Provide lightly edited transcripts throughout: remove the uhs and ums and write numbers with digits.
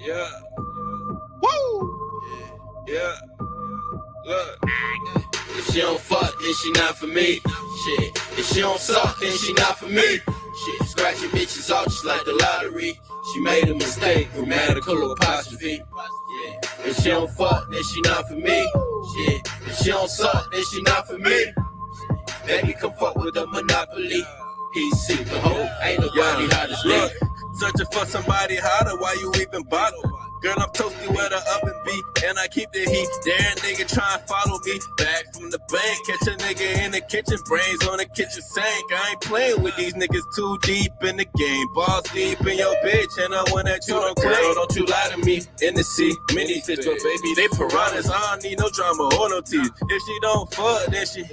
Yeah. Woo! Yeah. Look. If she don't fuck, then she not for me. Shit. If she don't suck, then she not for me. Shit. Scratching bitches off just like the lottery. She made a mistake, grammatical apostrophe. Yeah. If she don't fuck, then she not for me. Shit. If she don't suck, then she not for me. Baby, come fuck with a monopoly. PC, the hoe, ain't nobody hot as me. Searching for somebody hotter, why you even bother? Girl, I'm toasty where the oven be, and I keep the heat. There, nigga, try and follow me. Back from the bank, catch a nigga in the kitchen, brains on the kitchen sink. I ain't playing with these niggas too deep in the game. Balls deep in your bitch, and I want that you don't claim. Girl, don't you lie to me. In the sea, mini fish, but baby, they piranhas. I don't need no drama or no teeth. If she don't fuck, then she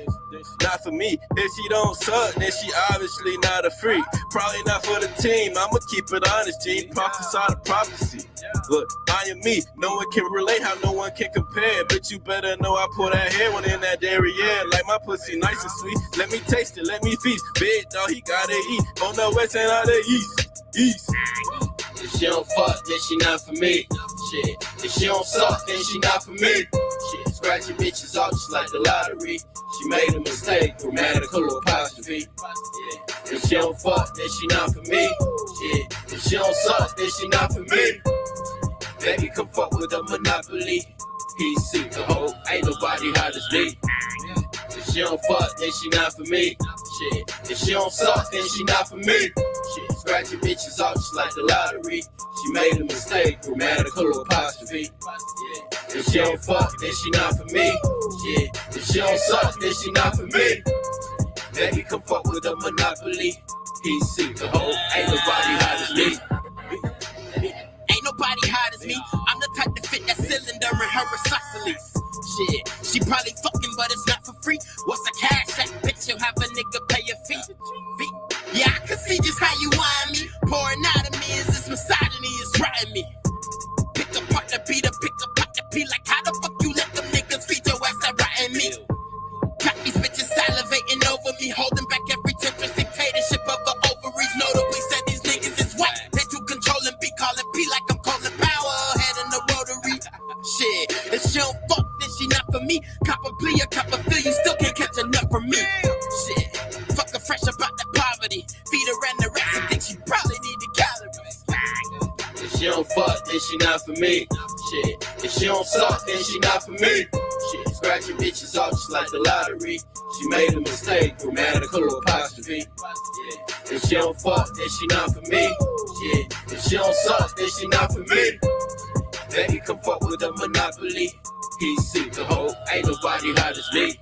not for me. If she don't suck, then she obviously not a freak. Probably not for the team. I'ma keep it honest, G. Prophesy the prophecy. Look, I am me. No one can relate how no one can compare. But you better know I pour that hair one in that dairy, yeah. Like my pussy nice and sweet. Let me taste it, let me feast. Big dog, he gotta eat. On the west and out the east. If she don't fuck, then she not for me. Shit. If she don't suck, then she not for me. Shit. Scratching bitches off just like the lottery. She made a mistake, grammatical apostrophe. Yeah. If she don't fuck, then she not for me. Shit. If she don't suck, then she not for me. Baby, come fuck with a monopoly. PC, the hoe, ain't nobody hot as me. If she don't fuck, then she not for me. Shit. If she don't suck, then she not for me. Shit. Scratching bitches off just like the lottery. She made a mistake, grammatical apostrophe. Yeah. If she don't fuck, then she not for me. Shit. If she don't suck, then she not for me. Baby, come fuck with a monopoly. PC, the hoe, ain't nobody hot as me. Ain't nobody hot as me. I'm the type to fit that cylinder in her isosceles. Shit, she probably fucking, but it's not for free. What's a CashApp? Bitch, you'll have a nigga pay your fee. Yeah, I can see just how you whine me. Pouring out of me is this misogyny, it's riding me. Pick apart the beat up, pick apart the P. Like how the fuck you let them niggas feed your ass that riding me? Got these bitches salivating over me, holding back every temptress dictatorship of the ovaries. Notably said these niggas is white. They too controlling, be calling P like I'm calling power. Head in the rotary. Shit, if she don't fuck, then she not for me. Cop a plea, a cop a feel, you still can't catch a nut from me. Shit, fuck her fresh about that poverty. Feed her and the rest, I think she probably need the calories. If she don't fuck, then she not for me. Shit. If she don't suck, then she not for me. Shit. Scratching bitches off just like the lottery. She made a mistake, grammatical apostrophe. Yeah. If she don't fuck, then she not for me. Shit. If she don't suck, then she not for me. Baby, come fuck with a monopoly. PC, the hoe, ain't nobody hot as me.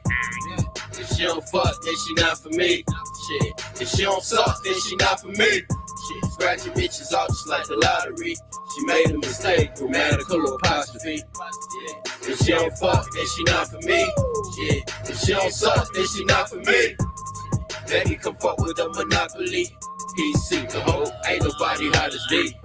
If she don't fuck, then she not for me. Shit. If she don't suck, then she not for me. Shit. Scratching bitches off just like the lottery. She made a mistake, grammatical apostrophe. Yeah. If she don't fuck, then she not for me. Shit. If she don't suck, then she not for me. Baby, come fuck with a monopoly. PC, the hoe, ain't nobody hot as me.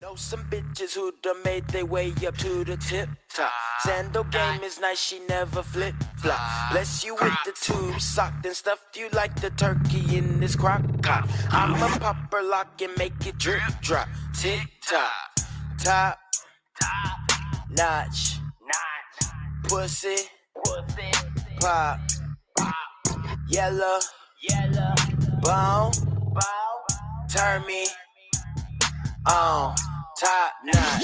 Know some bitches who done made their way up to the tip top. Sandal game is nice, she never flip flop. Bless you with the tube socked and stuffed you like the turkey in this crock pot. I'ma pop her lock and make it drip drop. Tick tock, top notch. pussy, pop, yellow, bone, turn me on, top notch.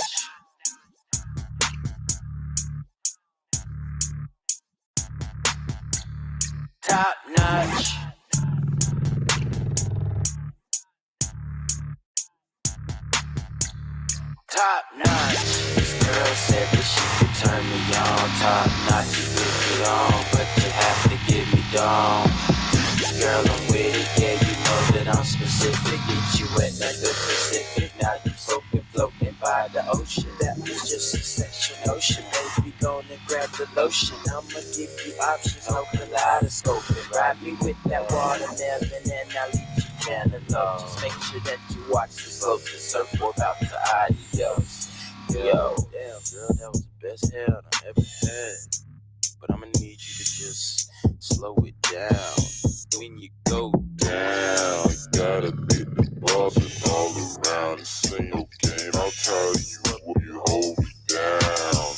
Top notch. Top notch. This girl said that she could turn me on. Top notch, you put me on, but you have to give me down. Girl, I'm with it, yeah, you know that I'm specific. Get you wet like the Pacific. Now you soaking, floating by the ocean. That was just a section ocean. Baby, gonna grab the lotion. I'ma give you options, no kaleidoscope. And ride me with that watermelon, and I'll leave you cantaloupe. Just make sure that you watch the slope. The surfboard about to adios. Yo, damn, girl, that was the best head I ever had. But I'ma need you to just slow it down. When you go down, you gotta get the bosses all around. This ain't no game, I'll tell you when you hold me down.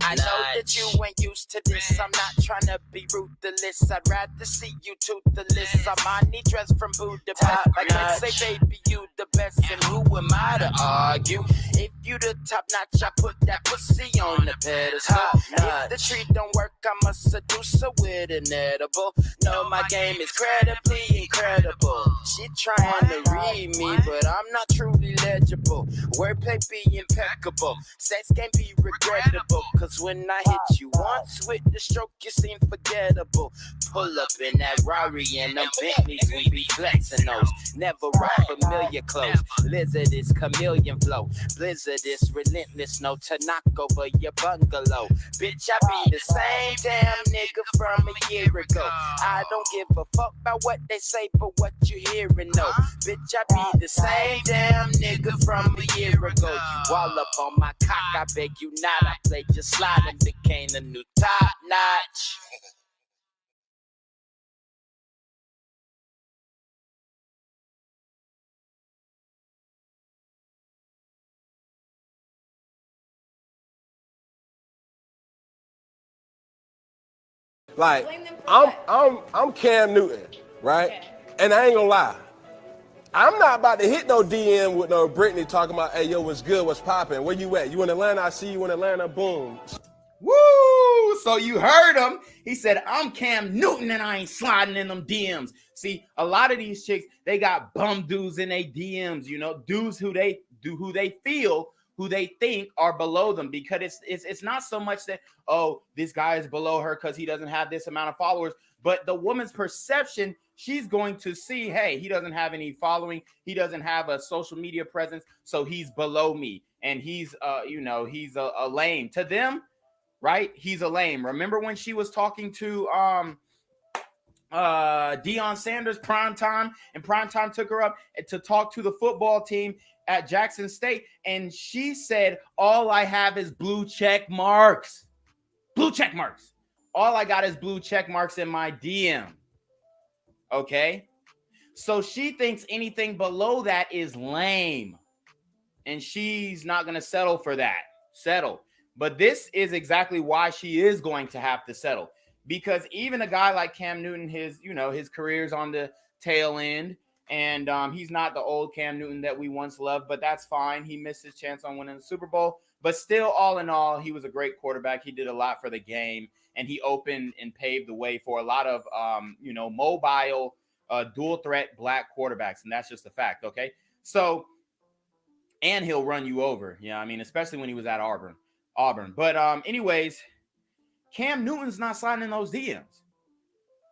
I know that you ain't used to this. I'm not trying to be ruthless. I'd rather see you toothless. Armani dress from Budapest. Like I say, baby, you the best. And who am I to argue? If you the top notch, I put that pussy on the pedestal. If the treat don't work, I'm a seducer with an edible. No, my game is incredibly incredible. She trying to read me, but I'm not truly legible. Wordplay be impeccable. Sex can be regrettable. Cause when I hit you once with the stroke, you seem forgettable. Pull up in that Rari and them Bentleys, we be flexing those. Never rock familiar clothes. Lizard is chameleon flow. Blizzard is relentless, no to knock over your bungalow. Bitch, I be the same damn nigga from a year ago. I don't give a fuck about what they say, but what you hearing, no. Bitch, I be the same damn nigga from a year ago. You wall up on my cock, I beg you not. I played your slide and became a new top notch. Like, I'm Cam Newton, right? Okay. And I ain't gonna lie. I'm not about to hit no DM with no Brittany talking about, hey, yo, what's good, what's popping? Where you at? You in Atlanta? I see you in Atlanta, boom. Woo! So you heard him. He said, I'm Cam Newton and I ain't sliding in them DMs. See, a lot of these chicks, they got bum dudes in their DMs, you know, dudes who they feel, who they think are below them, because it's not so much that, oh, this guy is below her because he doesn't have this amount of followers, but the woman's perception, she's going to see, hey, he doesn't have any following, he doesn't have a social media presence, so he's below me, and he's he's a lame to them, right? He's a lame. Remember when she was talking to Deion Sanders, Primetime, and Primetime took her up to talk to the football team at Jackson State, and she said, all I have is blue check marks. Blue check marks. All I got is blue check marks in my DM. Okay? So she thinks anything below that is lame, and she's not going to settle for that. Settle. But this is exactly why she is going to have to settle, because even a guy like Cam Newton, his career's on the tail end, and he's not the old Cam Newton that we once loved, but that's fine. He missed his chance on winning the Super Bowl, but still, all in all, he was a great quarterback. He did a lot for the game, and he opened and paved the way for a lot of mobile, dual threat black quarterbacks, and that's just a fact. Okay, so, and he'll run you over. Yeah, I mean, especially when he was at Auburn. But anyways, Cam Newton's not sliding in those DMs,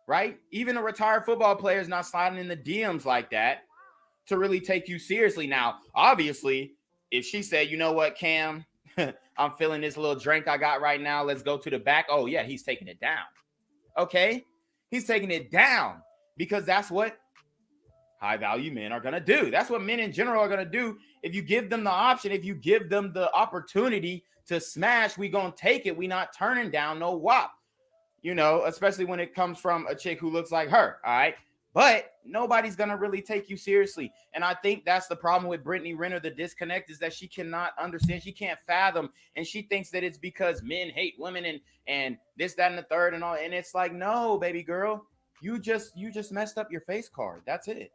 right? Even a retired football player is not sliding in the DMs like that to really take you seriously. Now, obviously, if she said, you know what, Cam, I'm feeling this little drink I got right now, let's go to the back. Oh, yeah, he's taking it down. Okay? He's taking it down because that's what high-value men are going to do. That's what men in general are going to do. If you give them the option, if you give them the opportunity to smash, we gonna take it. We not turning down no WAP, especially when it comes from a chick who looks like her. All right, but nobody's gonna really take you seriously. And I think that's the problem with Brittany Renner. The disconnect is that she cannot understand, she can't fathom, and she thinks that it's because men hate women and this, that, and the third and all. And it's like, no, baby girl, you just messed up your face card. That's it.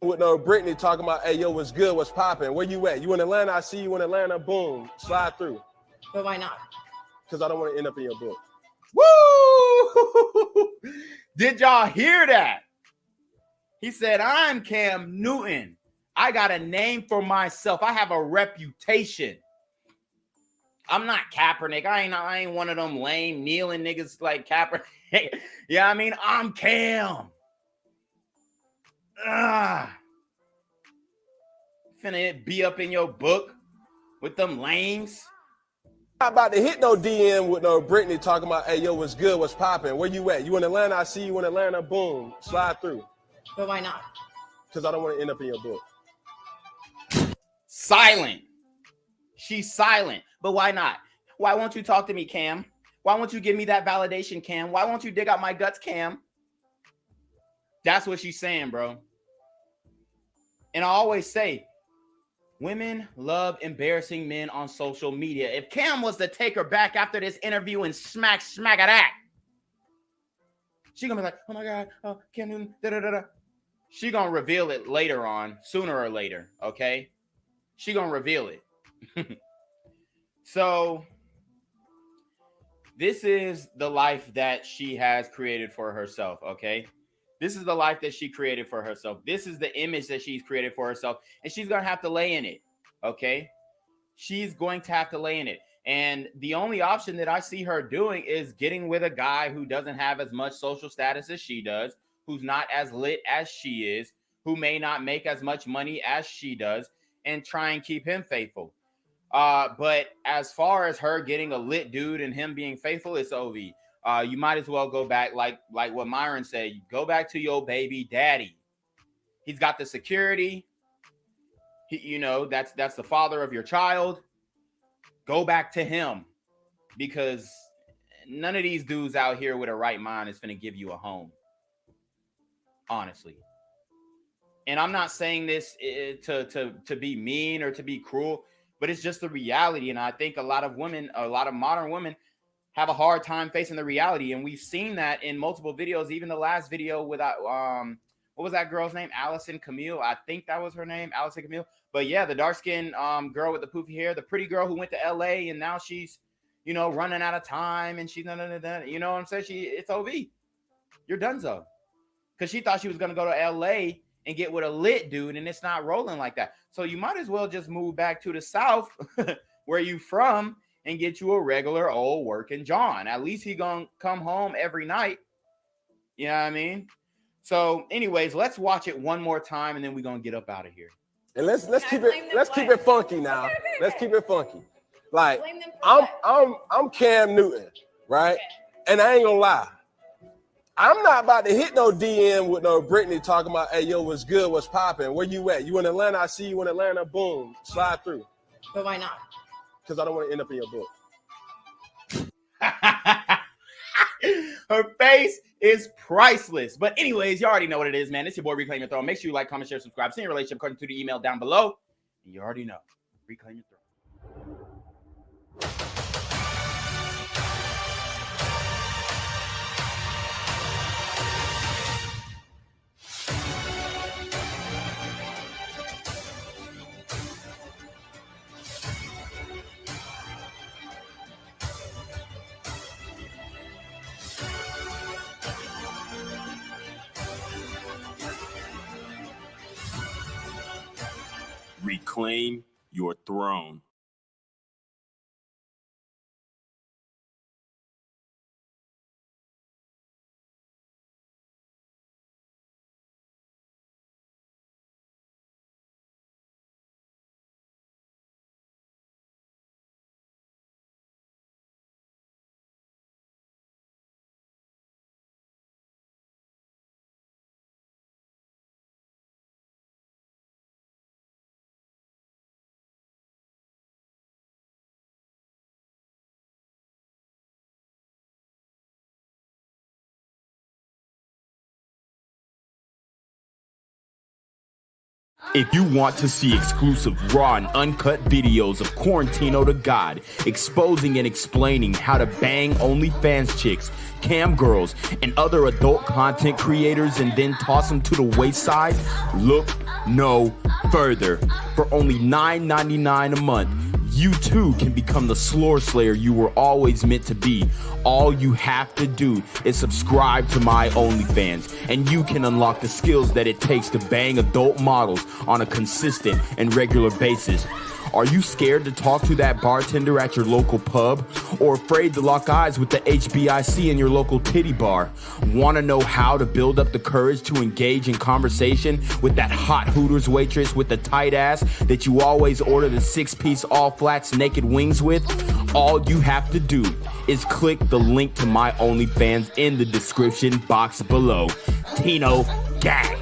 With no Brittany talking about, hey, yo, what's good, what's popping? Where you at? You in Atlanta? I see you in Atlanta. Boom, slide through. But why not? Because I don't want to end up in your book. Woo! Did y'all hear that? He said, I'm Cam Newton. I got a name for myself. I have a reputation. I'm not Kaepernick. I ain't one of them lame kneeling niggas like Kaepernick. Yeah, I mean, I'm Cam. Finna be up in your book with them lames. Not about to hit no DM with no Brittany talking about, hey, yo, what's good, what's popping? Where you at? You in Atlanta? I see you in Atlanta. Boom, slide through. But why not? Because I don't want to end up in your book. Silent. She's silent. But why not? Why won't you talk to me, Cam? Why won't you give me that validation, Cam? Why won't you dig out my guts, Cam? That's what she's saying, bro. And I always say, women love embarrassing men on social media. If Cam was to take her back after this interview and smack at that, she gonna be like, oh my God, oh, Cam Newton, da-da-da-da. She gonna reveal it later on, sooner or later, okay? She gonna reveal it. So, this is the life that she has created for herself, okay? This is the life that she created for herself. This is the image that she's created for herself, and she's going to have to lay in it, okay? She's going to have to lay in it. And the only option that I see her doing is getting with a guy who doesn't have as much social status as she does, who's not as lit as she is, who may not make as much money as she does, and try and keep him faithful. But as far as her getting a lit dude and him being faithful, it's OV. You might as well go back, like what Myron said, go back to your baby daddy. He's got the security. That's the father of your child. Go back to him, because none of these dudes out here with a right mind is going to give you a home. Honestly. And I'm not saying this to be mean or to be cruel, but it's just the reality. And I think a lot of modern women have a hard time facing the reality. And we've seen that in multiple videos, even the last video with, what was that girl's name? Allison Camille. I think that was her name, Allison Camille. But yeah, the dark-skinned girl with the poofy hair, the pretty girl who went to LA and now she's, running out of time and she's, you know what I'm saying? It's OV. You're donezo. Because she thought she was going to go to LA and get with a lit dude, and it's not rolling like that. So you might as well just move back to the South where you from and get you a regular old working John. At least he gonna come home every night. You know what I mean? So anyways, let's watch it one more time and then we're gonna get up out of here. And let's keep it funky now. Okay. Let's keep it funky. Like I'm Cam Newton, right? Okay. And I ain't gonna lie. I'm not about to hit no DM with no Brittany talking about, hey, yo, what's good, what's popping? Where you at? You in Atlanta? I see you in Atlanta. Boom, slide through. But why not? Because I don't want to end up in your book. Her face is priceless. But anyways, you already know what it is, man. It's your boy, Reclaim Your Throne. Make sure you like, comment, share, subscribe. Send your relationship according to the email down below. And you already know. Reclaim Your Throne. Reclaim your throne. If you want to see exclusive raw and uncut videos of Quarantino Da GAWD exposing and explaining how to bang OnlyFans chicks, cam girls, and other adult content creators and then toss them to the wayside, look no further. For only $9.99 a month, you too can become the floor slayer you were always meant to be. All you have to do is subscribe to my OnlyFans, and you can unlock the skills that it takes to bang adult models on a consistent and regular basis. Are you scared to talk to that bartender at your local pub? Or afraid to lock eyes with the HBIC in your local titty bar? Want to know how to build up the courage to engage in conversation with that hot Hooters waitress with the tight ass that you always order the 6-piece all flats naked wings with? All you have to do is click the link to my OnlyFans in the description box below. Tino Gang.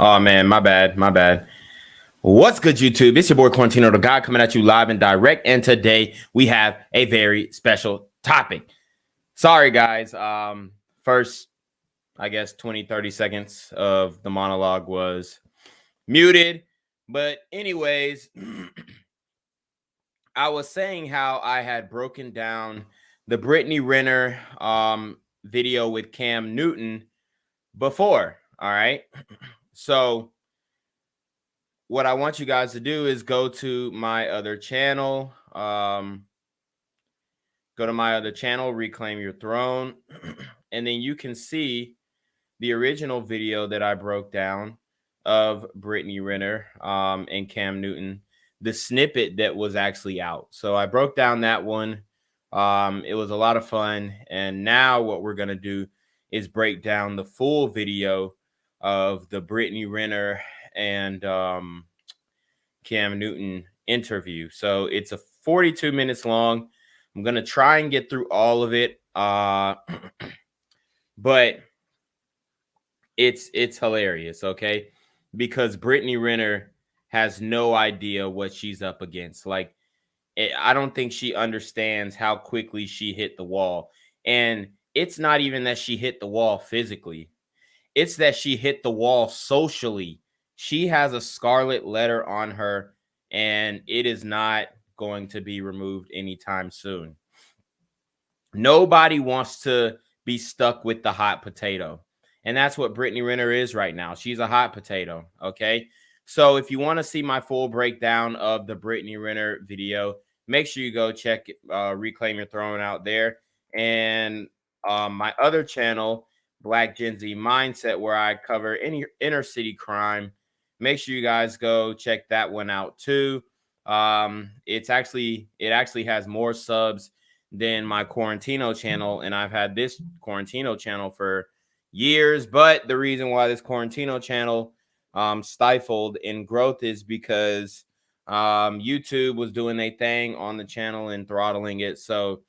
Oh man, my bad. What's good, YouTube? It's your boy Quarantino Da GAWD coming at you live and direct, and today we have a very special topic. Sorry, guys. First, I guess 20-30 seconds of the monologue was muted, but anyways, I was saying how I had broken down the Brittany Renner video with Cam Newton before. All right. So what I want you guys to do is go to my other channel. Go to my other channel, Reclaim Your Throne. And then you can see the original video that I broke down of Brittany Renner and Cam Newton, the snippet that was actually out. So I broke down that one. It was a lot of fun. And now what we're going to do is break down the full video of the Brittany Renner and Cam Newton interview. So it's a 42 minutes long. I'm going to try and get through all of it. But it's hilarious, okay? Because Brittany Renner has no idea what she's up against. Like, I don't think she understands how quickly she hit the wall. And it's not even that she hit the wall physically. It's that she hit the wall socially. She has a scarlet letter on her, and it is not going to be removed anytime soon. Nobody wants to be stuck with the hot potato. And that's what Brittany Renner is right now. She's a hot potato, okay? So if you want to see my full breakdown of the Brittany Renner video, make sure you go check Reclaim Your Throne out there. And my other channel, Black Gen Z Mindset, where I cover any inner city crime. Make sure you guys go check that one out too. It actually has more subs than my Quarantino channel, and I've had this Quarantino channel for years. But the reason why this Quarantino channel stifled in growth is because YouTube was doing a thing on the channel and throttling it. So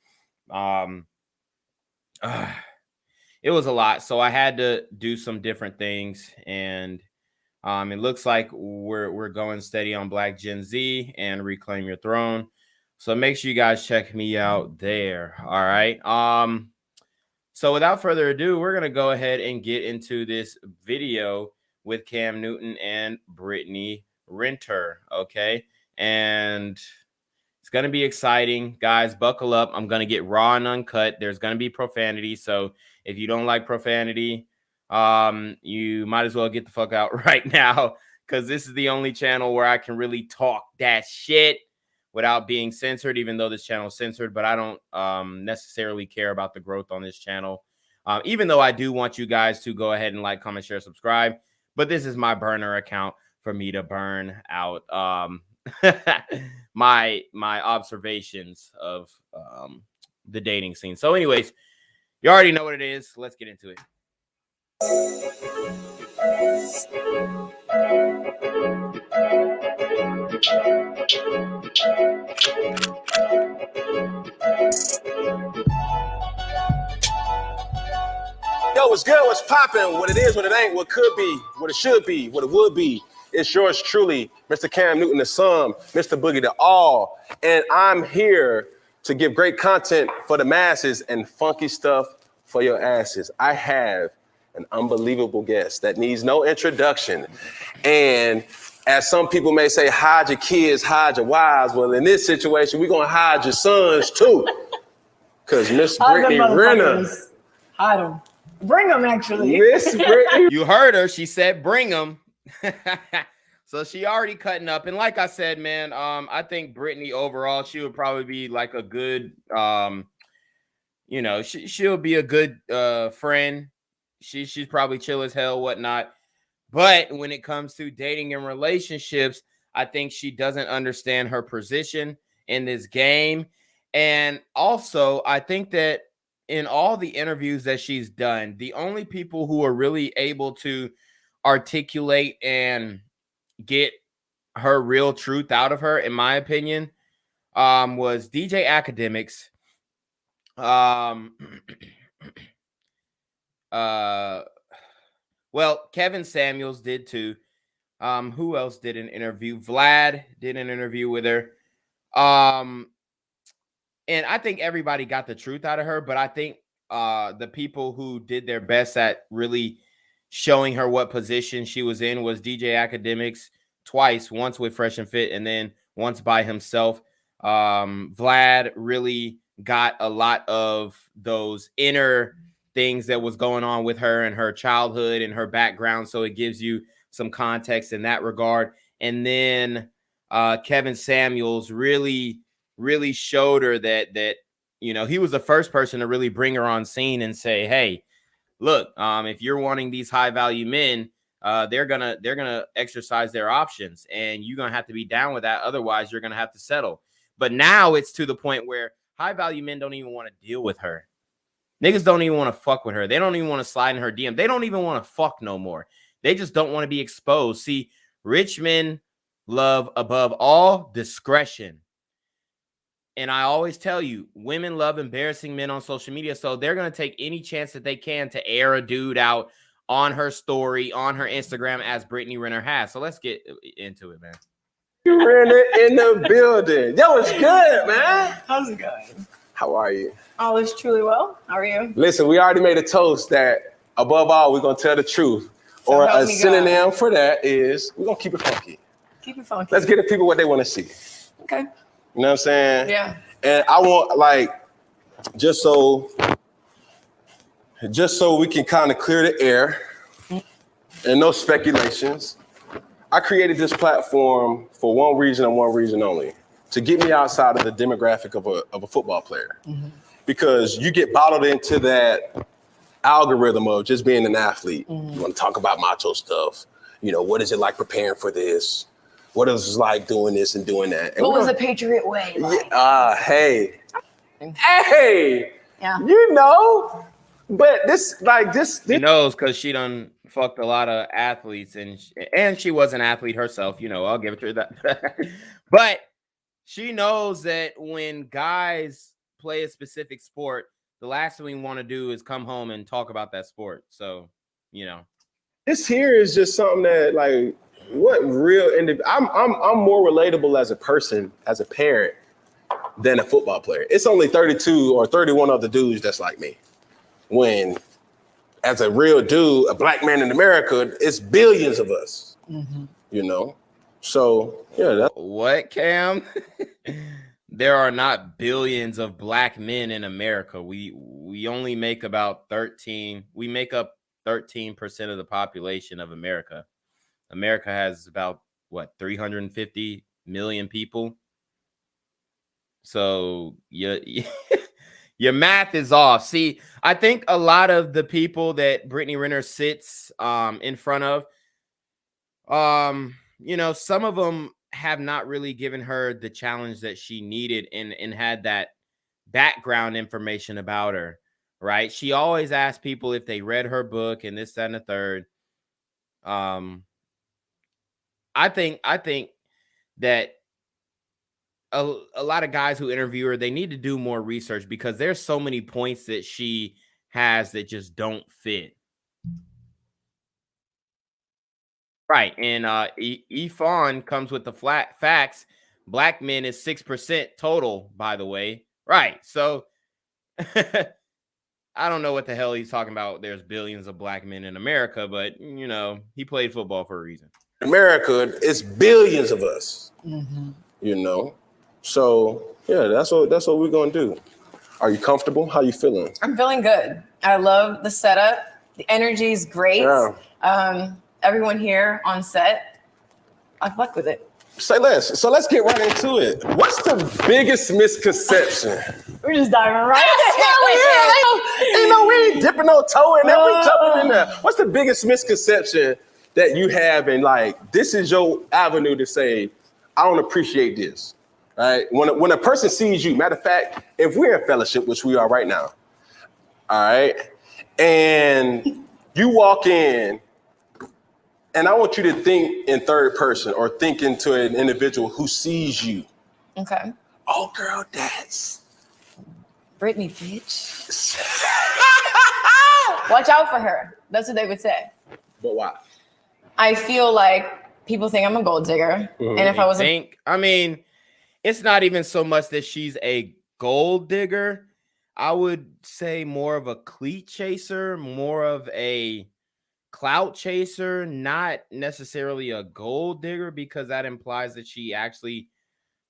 it was a lot. So I had to do some different things, and it looks like we're going steady on Black Gen Z and Reclaim Your Throne. So make sure you guys check me out there. All right. So without further ado, we're going to go ahead and get into this video with Cam Newton and Brittany Renner. Okay. And it's going to be exciting. Guys, buckle up. I'm going to get raw and uncut. There's going to be profanity. So if you don't like profanity, you might as well get the fuck out right now, because this is the only channel where I can really talk that shit without being censored, even though this channel is censored. But I don't necessarily care about the growth on this channel, even though I do want you guys to go ahead and like, comment, share, subscribe. But this is my burner account for me to burn out my observations of the dating scene. So anyways, you already know what it is. Let's get into it. Yo, what's good? What's popping? What it is, what it ain't, what could be, what it should be, what it would be. It's yours truly, Mr. Cam Newton, the Sum, Mr. Boogie, the All. And I'm here to give great content for the masses and funky stuff for your asses. I have an unbelievable guest that needs no introduction. And as some people may say, hide your kids, hide your wives. Well, in this situation, we're going to hide your sons too. Because Miss Brittany Renner. Hide them. Bring them, actually. Miss Brittany. You heard her. She said, bring them. So she already cutting up. And like I said, man, I think Brittany overall, she would probably be like a good, you know, she'll be a good friend. She's probably chill as hell, whatnot. But when it comes to dating and relationships, I think she doesn't understand her position in this game. And also, I think that in all the interviews that she's done, the only people who are really able to articulate and get her real truth out of her, in my opinion, was DJ Academics. Well, Kevin Samuels did too. Who else did an interview? Vlad did an interview with her. And I think everybody got the truth out of her, but I think the people who did their best at really showing her what position she was in was DJ Academics twice, once with Fresh and Fit and then once by himself. Vlad really got a lot of those inner things that was going on with her and her childhood and her background, so it gives you some context in that regard. And then Kevin Samuels really showed her that you know, he was the first person to really bring her on scene and say, hey, look, if you're wanting these high value men, they're gonna exercise their options, and you're gonna have to be down with that, otherwise you're gonna have to settle. But now it's to the point where high value men don't even want to deal with her. Niggas don't even want to fuck with her. They don't even want to slide in her DM. They don't even want to fuck no more. They just don't want to be exposed. See, rich men love, above all, discretion. And I always tell you, women love embarrassing men on social media, so they're going to take any chance that they can to air a dude out on her story, on her Instagram, as Brittany Renner has. So let's get into it, man. Renner in the building. Yo, it's good, man. How's it going? How are you? All is truly well. How are you? Listen, we already made a toast that above all, we're going to tell the truth. So or help a me synonym God. for that is we're going to keep it funky. Keep it funky. Let's get the people what they want to see. Okay. You know what I'm saying? Yeah. And I want, like, just so we can kind of clear the air and no speculations, I created this platform for one reason and one reason only, to get me outside of the demographic of a football player. Mm-hmm. Because you get bottled into that algorithm of just being an athlete. Mm-hmm. You want to talk about macho stuff. You know, what is it like preparing for this? What is it like doing this and doing that? And what was the Patriot way like? Hey. Yeah. You know, but this. She knows because she done fucked a lot of athletes, and she was an athlete herself. You know, I'll give it to her that. But she knows that when guys play a specific sport, the last thing we want to do is come home and talk about that sport. So, you know, this here is just something that, like, what real I'm more relatable as a person, as a parent, than a football player. It's only 32 or 31 other dudes that's like me. When, as a real dude, a black man in America, it's billions of us. Mm-hmm. You know, so yeah. What, Cam? There are not billions of black men in America. We only make about 13. We make up 13% of the population of America. America has about, what, 350 million people? So your math is off. See, I think a lot of the people that Brittany Renner sits in front of, you know, some of them have not really given her the challenge that she needed and had that background information about her, right? She always asked people if they read her book and this, that, and the third. I think that a lot of guys who interview her, they need to do more research because there's so many points that she has that just don't fit. Right. And Ifan comes with the flat facts. Black men is 6% total, by the way. Right. So I don't know what the hell he's talking about. There's billions of black men in America, but you know, he played football for a reason. America, it's billions of us. You know. So yeah, that's what we're gonna do. Are you comfortable? How you feeling? I'm feeling good. I love the setup. The energy is great. Yeah. Everyone here on set, I fuck with it. Say less. So let's get right into it. What's the biggest misconception? We're just diving right Ain't no we ain't dipping no toe in there. We jumping in there. What's the biggest misconception that you have, and like this is your avenue to say, I don't appreciate this. Right? When a person sees you, matter of fact, if we're in fellowship, which we are right now, all right, and you walk in, and I want you to think in third person or think into an individual who sees you. Okay. Oh, girl, that's Brittany, bitch. Watch out for her. That's what they would say. But why? I feel like people think I'm a gold digger. And if I was I mean, it's not even so much that she's a gold digger. I would say more of a cleat chaser, more of a clout chaser, not necessarily a gold digger, because that implies that she actually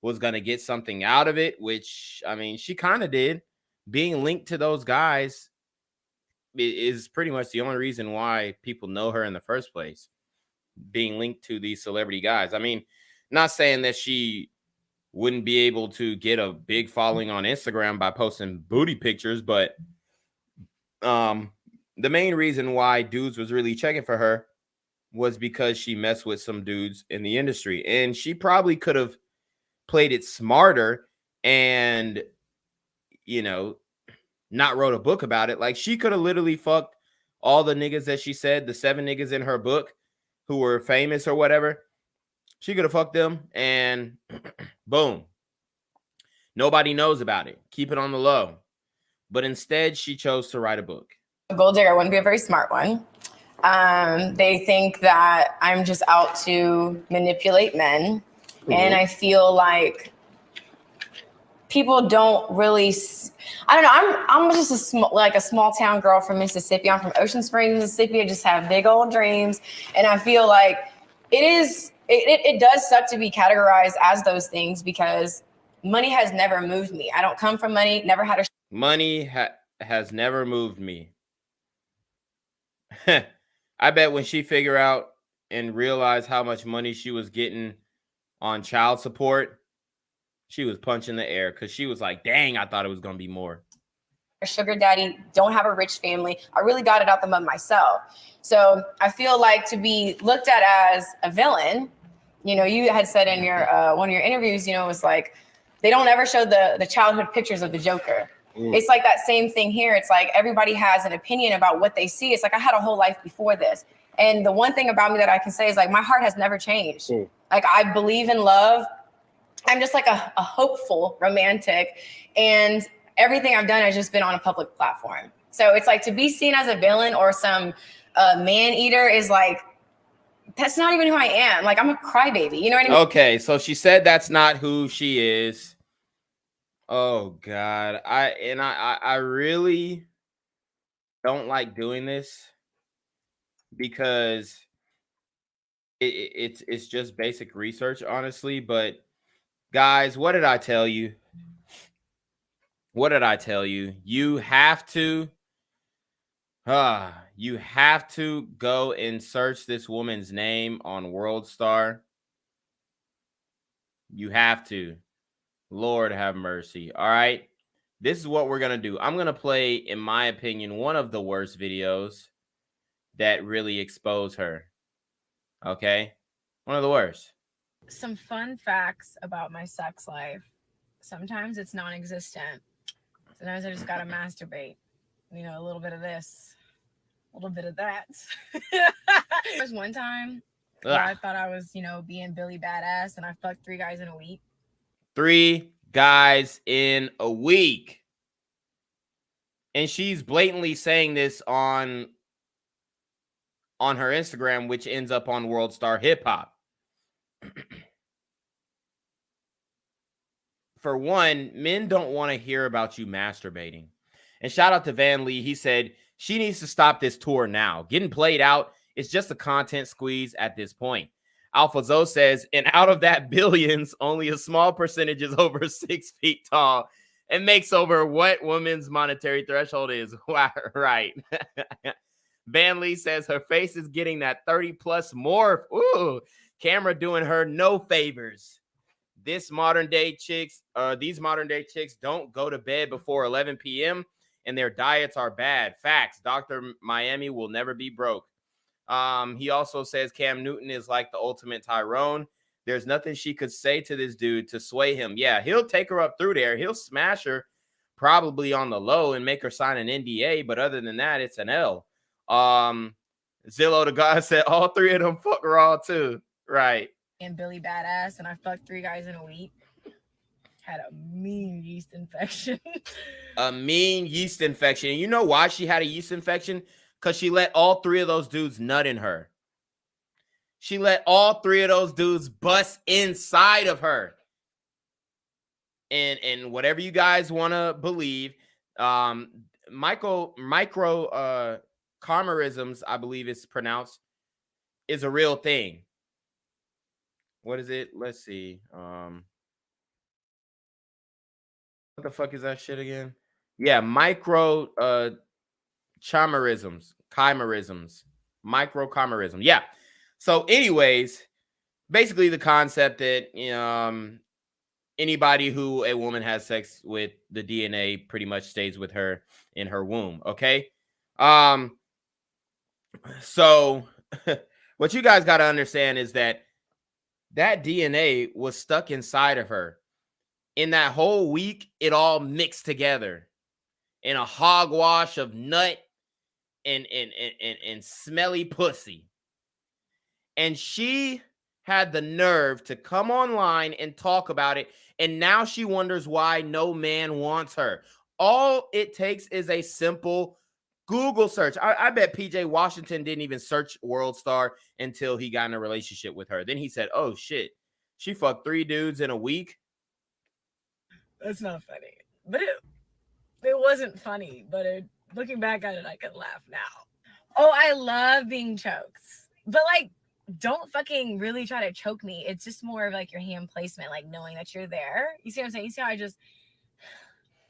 was going to get something out of it, which, I mean, she kind of did. Being linked to those guys is pretty much the only reason why people know her in the first place. Being linked to these celebrity guys. I mean, not saying that she wouldn't be able to get a big following on Instagram by posting booty pictures, but the main reason why dudes was really checking for her was because she messed with some dudes in the industry, and she probably could have played it smarter and, you know, not wrote a book about it. Like, she could have literally fucked all the niggas that she said, the 7 niggas in her book who were famous or whatever. She could have fucked them and boom. Nobody knows about it. Keep it on the low. But instead, she chose to write a book. a gold digger, I wouldn't be a very smart one. They think that I'm just out to manipulate men. And I feel like people don't really, I don't know. I'm just a small town girl from Mississippi. I'm from Ocean Springs, Mississippi. I just have big old dreams. And I feel like it does suck to be categorized as those things because money has never moved me. I don't come from money, never had a money has never moved me. I bet when she figured out and realized how much money she was getting on child support, she was punching the air because she was like, dang, I thought it was going to be more. Sugar daddy, don't have a rich family. I really got it out the mud myself. So I feel like to be looked at as a villain, you know, you had said in your one of your interviews, you know, it was like, they don't ever show the childhood pictures of the Joker. It's like that same thing here. It's like everybody has an opinion about what they see. It's like I had a whole life before this. And the one thing about me that I can say is like my heart has never changed. Like I believe in love. I'm just like a hopeful romantic. And everything I've done has just been on a public platform. So it's like to be seen as a villain or some man eater is like, that's not even who I am. Like I'm a crybaby. You know what I mean? Okay, so she said that's not who she is. Oh God, I really don't like doing this because it's just basic research, honestly. But guys, what did I tell you? What did I tell you? You have to You have to go and search this woman's name on World Star. You have to. Lord have mercy. All right. This is what we're going to do. I'm going to play, in my opinion, one of the worst videos that really expose her. Okay? One of the worst. Some fun facts about my sex life. Sometimes it's non-existent. Sometimes I just got to masturbate. You know, a little bit of this, a little bit of that. There was one time where I thought I was, you know, being Billy Badass, and I fucked 3 guys in a week. 3 guys in a week. And she's blatantly saying this on her Instagram, which ends up on World Star Hip Hop. For one, men don't want to hear about you masturbating. And shout out to Van Lee. He said she needs to stop this tour now. Getting played out is just a content squeeze at this point. Alpha Zoe says, and out of that billions, only a small percentage is over 6 feet tall and makes over what woman's monetary threshold is. Right. Van Lee says her face is getting that 30 plus morph. Ooh, camera doing her no favors. These modern day chicks don't go to bed before 11 p.m. and their diets are bad. Facts. Dr. Miami will never be broke. He also says Cam Newton is like the ultimate Tyrone. There's nothing she could say to this dude to sway him. Yeah, he'll take her up through there. He'll smash her probably on the low and make her sign an NDA. But other than that, it's an L. Zillow the God said all 3 of them fuck raw too. Right. And Billy Badass, and I fucked 3 guys in a week. Had a mean yeast infection. A mean yeast infection. And you know why she had a yeast infection? Because she let all 3 of those dudes nut in her. She let all 3 of those dudes bust inside of her. And whatever you guys want to believe, micro chimerisms, I believe it's pronounced, is a real thing. What is it? Let's see. What the fuck is that shit again? Yeah, micro chimerisms. Micro chimerism. Yeah. So anyways, basically the concept that anybody who a woman has sex with, the DNA pretty much stays with her in her womb. Okay. So what you guys got to understand is that DNA was stuck inside of her. In that whole week, it all mixed together in a hogwash of nut and smelly pussy. And she had the nerve to come online and talk about it. And now she wonders why no man wants her. All it takes is a simple Google search. I bet PJ Washington didn't even search World Star until he got in a relationship with her. Then he said, oh shit, she fucked 3 dudes in a week. That's not funny. But it wasn't funny. But looking back at it, I can laugh now. Oh, I love being choked. But like, don't fucking really try to choke me. It's just more of like your hand placement, like knowing that you're there. You see what I'm saying? You see how I just...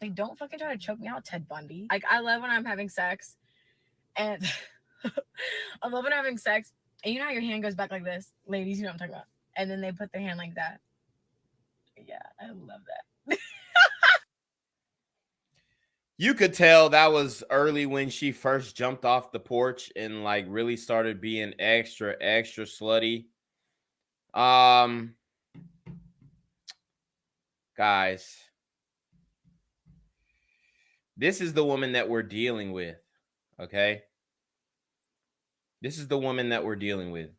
Like, don't fucking try to choke me out, Ted Bundy. Like, I love when I'm having sex. And I love when I'm having sex. And you know how your hand goes back like this? Ladies, you know what I'm talking about. And then they put their hand like that. Yeah, I love that. You could tell that was early when she first jumped off the porch and like really started being extra slutty. Guys, this is the woman that we're dealing with, okay? This is the woman that we're dealing with.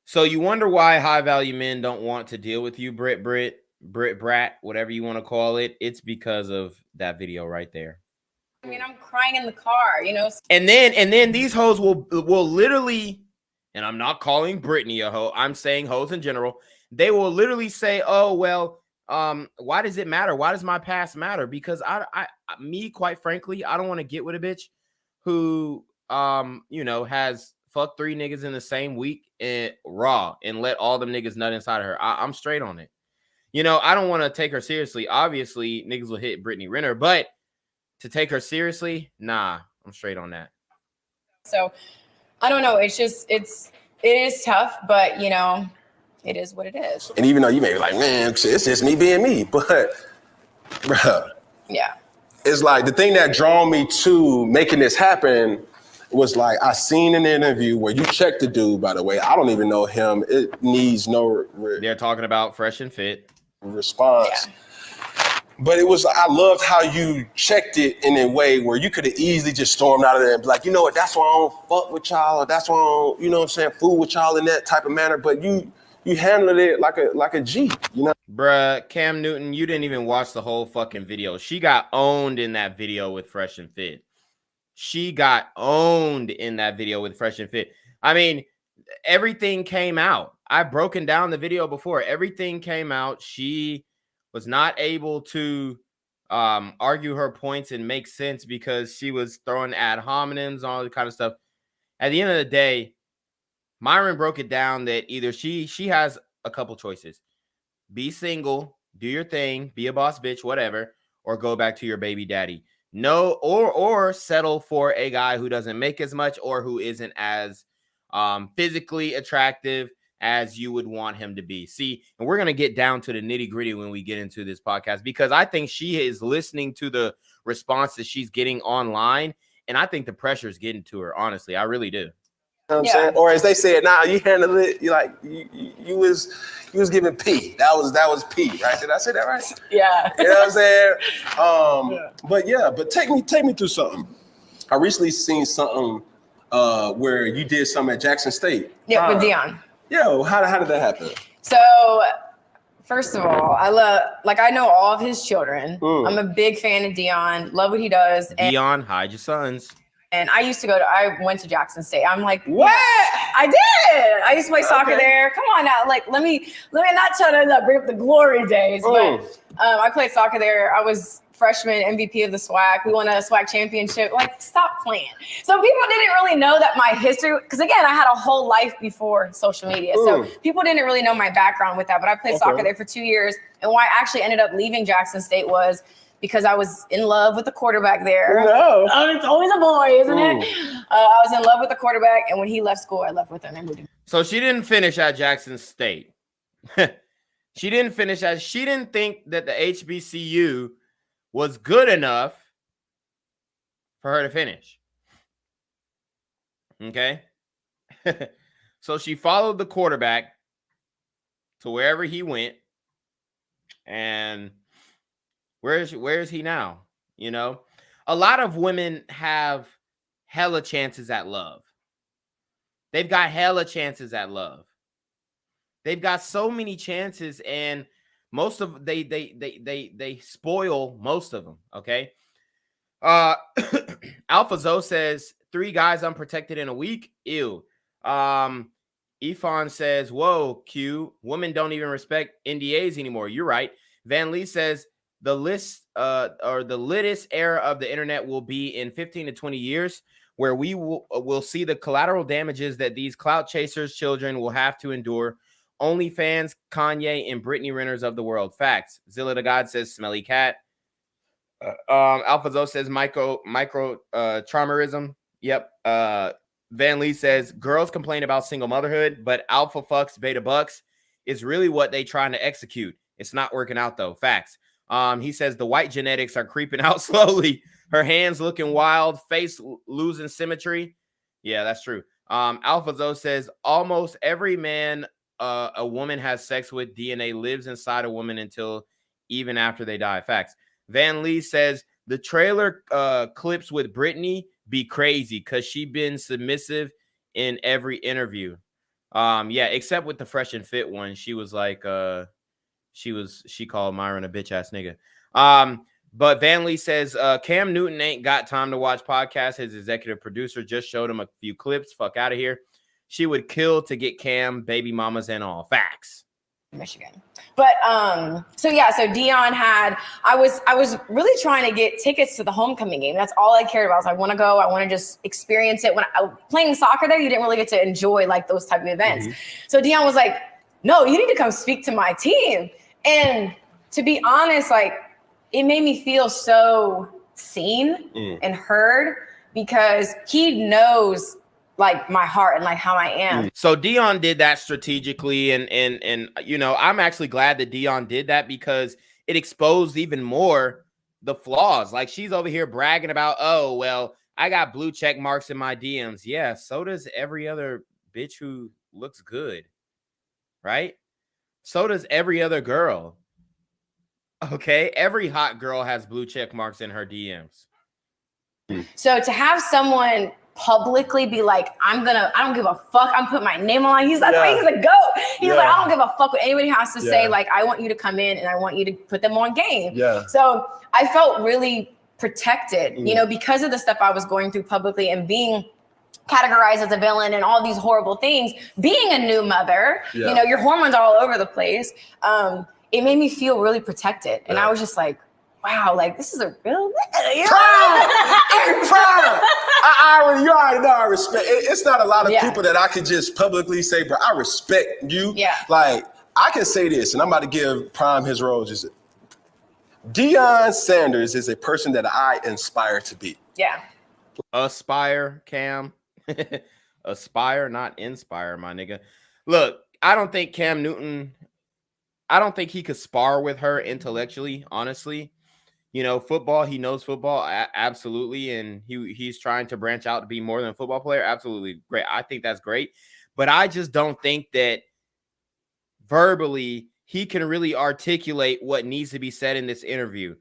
So you wonder why high-value men don't want to deal with you, Brit Brat, whatever you want to call it. It's because of that video right there. I mean, I'm crying in the car, you know? And then these hoes will literally, and I'm not calling Brittany a hoe, I'm saying hoes in general, they will literally say, oh, well, why does it matter? Why does my past matter? Because me, quite frankly, I don't want to get with a bitch who, has fucked 3 niggas in the same week and raw and let all them niggas nut inside of her. I'm straight on it. I don't want to take her seriously. Obviously, niggas will hit Brittany Renner, but to take her seriously, nah, I'm straight on that. So I don't know. It's just it is tough, but you know, it is what it is. And even though you may be like, man, it's just me being me, but bruh, Yeah. it's like the thing that drew me to making this happen was like, I seen an interview where you checked the dude, by the way. I don't even know him. It needs no They're talking about Fresh and Fit response. Yeah. But it was, I loved how you checked it in a way where you could have easily just stormed out of there and be like, you know what, that's why I don't fuck with y'all, or that's why I don't, you know what I'm saying, fool with y'all in that type of manner. But you handled it like a G, you know? Bruh, Cam Newton, you didn't even watch the whole fucking video. She got owned in that video with Fresh and Fit. She got owned in that video with Fresh and Fit. I mean, everything came out. I've broken down the video before. Everything came out. She was not able to argue her points and make sense because she was throwing ad hominems, all that kind of stuff. At the end of the day, Myron broke it down that either she has a couple choices. Be single, do your thing, be a boss bitch, whatever, or go back to your baby daddy. No, or settle for a guy who doesn't make as much or who isn't as physically attractive as you would want him to be. See, and we're going to get down to the nitty gritty when we get into this podcast, because I think she is listening to the response that she's getting online. And I think the pressure is getting to her. Honestly, I really do. You know what I'm saying? Or as they said, nah, you handled it. You like you was giving P. That was P, right? Did I say that right? Yeah. You know what I'm saying? But take me through something. I recently seen something where you did something at Jackson State. Yeah, with Dion. Yo, how did that happen? So, first of all, I know all of his children. I'm a big fan of Dion. Love what he does. Dion, hide your sons. And I went to Jackson State. I'm like, what? I did. I used to play soccer there. Come on now. Like, let me not try to bring up the glory days, but I played soccer there. I was freshman MVP of the SWAC. We won a SWAC championship. Like, stop playing. So people didn't really know that my history, because again, I had a whole life before social media. So people didn't really know my background with that, but I played soccer there for 2 years. And why I actually ended up leaving Jackson State was because I was in love with the quarterback there. No. It's always a boy, isn't it? I was in love with the quarterback, and when he left school, I left with him and moved him. So she didn't finish at Jackson State. She didn't think that the HBCU was good enough for her to finish. Okay? So she followed the quarterback to wherever he went. And where is he now? You know, a lot of women have hella chances at love. They've got hella chances at love. They've got so many chances, and most of they spoil most of them. Okay. Alpha Zoe says 3 guys unprotected in a week. Ew. Ifan says, whoa, Q, women don't even respect NDAs anymore. You're right. Van Lee says the latest era of the internet will be in 15 to 20 years, where we will see the collateral damages that these clout chasers' children will have to endure. OnlyFans, Kanye, and Britney Renners of the world. Facts. Zilla the God says smelly cat. Alpha Zoe says micro traumatism. Yep. Van Lee says girls complain about single motherhood, but alpha fucks beta bucks is really what they trying to execute. It's not working out though. Facts. He says the white genetics are creeping out slowly. Her hands looking wild, face losing symmetry. Yeah, that's true. Alpha Zoe says almost every man a woman has sex with, DNA lives inside a woman until even after they die. Facts. Van Lee says the trailer clips with Britney be crazy because she been submissive in every interview. Yeah, except with the Fresh and Fit one. She was like she called Myron a bitch ass nigga. But Van Lee says Cam Newton ain't got time to watch podcasts. His executive producer just showed him a few clips. Fuck out of here. She would kill to get Cam, baby mamas, and all. Facts. Michigan. But so Dion I was really trying to get tickets to the homecoming game. That's all I cared about. I want to go. I want to just experience it. When playing soccer there, you didn't really get to enjoy like those type of events. So Dion was like, no, you need to come speak to my team. And to be honest, like it made me feel so seen and heard because he knows like my heart and like how I am. So Dion did that strategically, and you know, I'm actually glad that Dion did that because it exposed even more the flaws. Like she's over here bragging about, oh well, I got blue check marks in my DMs. Yeah, so does every other bitch who looks good, right? So does every other girl. Okay, every hot girl has blue check marks in her DMs. So to have someone publicly be like, I don't give a fuck, I'm putting my name on, he's like, he's a goat. He's like, I don't give a fuck what anybody has to say. Like, I want you to come in and I want you to put them on game. So I felt really protected, you know, because of the stuff I was going through publicly and being categorized as a villain and all these horrible things. Being a new mother, you know, your hormones are all over the place. It made me feel really protected. And I was just like, wow, like this is a real nigga. Proud. You already know I respect. It's not a lot of people that I could just publicly say, bro, I respect you. Like I can say this, and I'm about to give Prime his rose. Deion Sanders is a person that I aspire to be. Aspire, Cam. Aspire, not inspire, my nigga. Look, I don't think Cam Newton, I don't think he could spar with her intellectually, honestly. You know, football, he knows football, absolutely, and he's trying to branch out to be more than a football player, absolutely great. I think that's great, but I just don't think that verbally he can really articulate what needs to be said in this interview.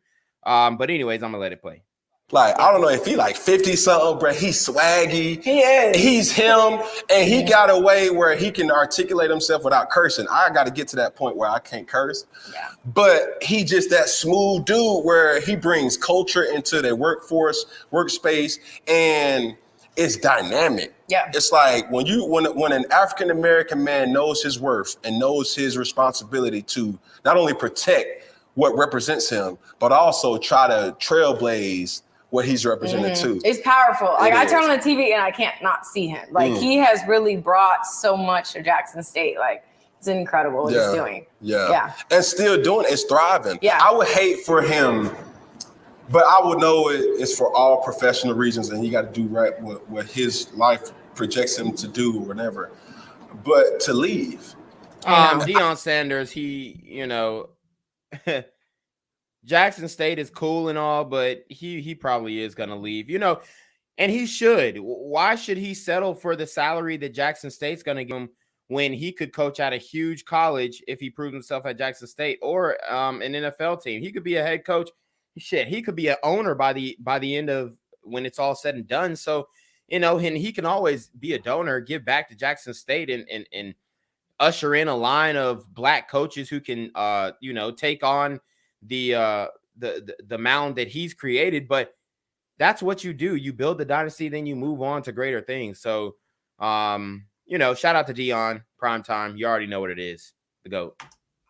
But anyways, I'm gonna let it play. Like, I don't know if he like 50-something, bro. He's swaggy. He is. He's him. And he got a way where he can articulate himself without cursing. I got to get to that point where I can't curse. But he just that smooth dude where he brings culture into their workspace, and it's dynamic. It's like when an African-American man knows his worth and knows his responsibility to not only protect what represents him, but also try to trailblaze what he's represented too. It's powerful. Like I turn on the TV and I can't not see him. Like he has really brought so much to Jackson State. Like it's incredible what he's doing. And still doing it. It's thriving. I would hate for him, but I would know it's for all professional reasons and he got to do right what his life projects him to do or whatever. But to leave. Deion Sanders, he, you know, Jackson State is cool and all, but he probably is going to leave, you know, and he should. Why should he settle for the salary that Jackson State's going to give him when he could coach at a huge college if he proves himself at Jackson State or an NFL team? He could be a head coach. Shit, he could be an owner by the end of when it's all said and done. So, you know, and he can always be a donor, give back to Jackson State and usher in a line of black coaches who can, you know, take on the mound that he's created. But that's what you do. You build the dynasty, then you move on to greater things. So, you know, shout out to Deion, primetime. You already know what it is. The GOAT.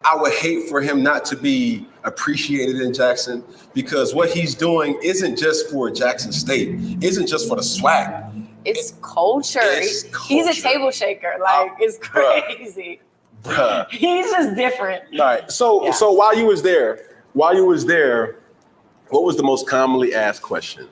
I would hate for him not to be appreciated in Jackson because what he's doing isn't just for Jackson State. Isn't just for the swag. It's culture. He's a table shaker. Like it's crazy. Bruh. He's just different. All right. So while you was there, what was the most commonly asked question?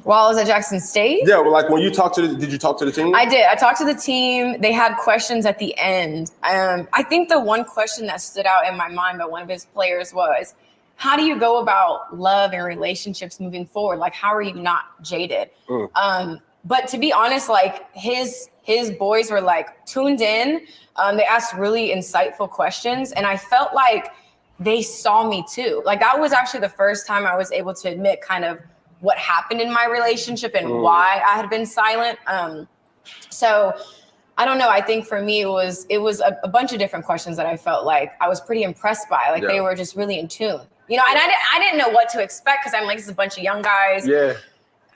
While I was at Jackson State? Yeah, well, like when you did you talk to the team? I did. I talked to the team. They had questions at the end. I think the one question that stood out in my mind by one of his players was, how do you go about love and relationships moving forward? Like, how are you not jaded? But to be honest, like his boys were like tuned in. They asked really insightful questions. And I felt like they saw me too. Like that was actually the first time I was able to admit kind of what happened in my relationship and why I had been silent. So I don't know. I think for me, it was a bunch of different questions that I felt like I was pretty impressed by. Like they were just really in tune, you know, and I didn't know what to expect because I'm like, this is a bunch of young guys.